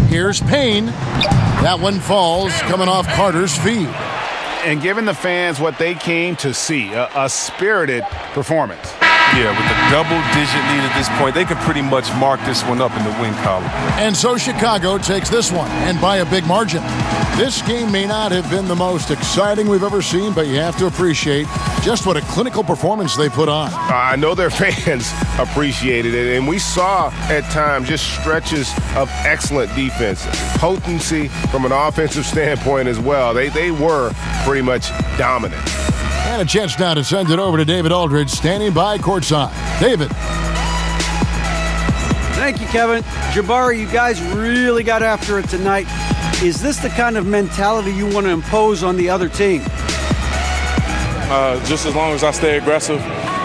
Here's Payne. That one falls, coming off Carter's feet. And giving the fans what they came to see, a spirited performance. Yeah, with a double-digit lead at this point, they could pretty much mark this one up in the win column. And so Chicago takes this one, and by a big margin. This game may not have been the most exciting we've ever seen, but you have to appreciate just what a clinical performance they put on. I know their fans appreciated it, and we saw at times just stretches of excellent defense, potency from an offensive standpoint as well. They were pretty much dominant. And a chance now to send it over to David Aldridge, standing by courtside. David. Thank you, Kevin. Jabari, you guys really got after it tonight. Is this the kind of mentality you want to impose on the other team? Just as long as I stay aggressive,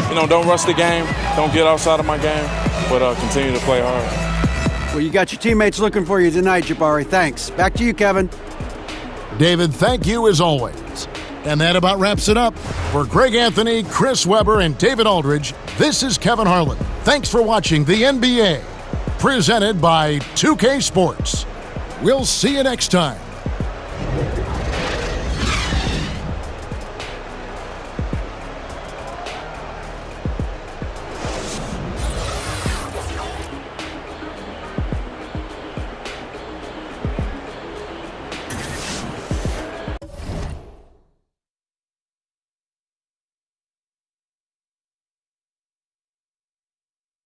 don't rush the game, don't get outside of my game, but continue to play hard. Well, you got your teammates looking for you tonight, Jabari. Thanks. Back to you, Kevin. David, thank you as always. And that about wraps it up. For Greg Anthony, Chris Webber, and David Aldridge, this is Kevin Harlan. Thanks for watching the NBA, presented by 2K Sports. We'll see you next time.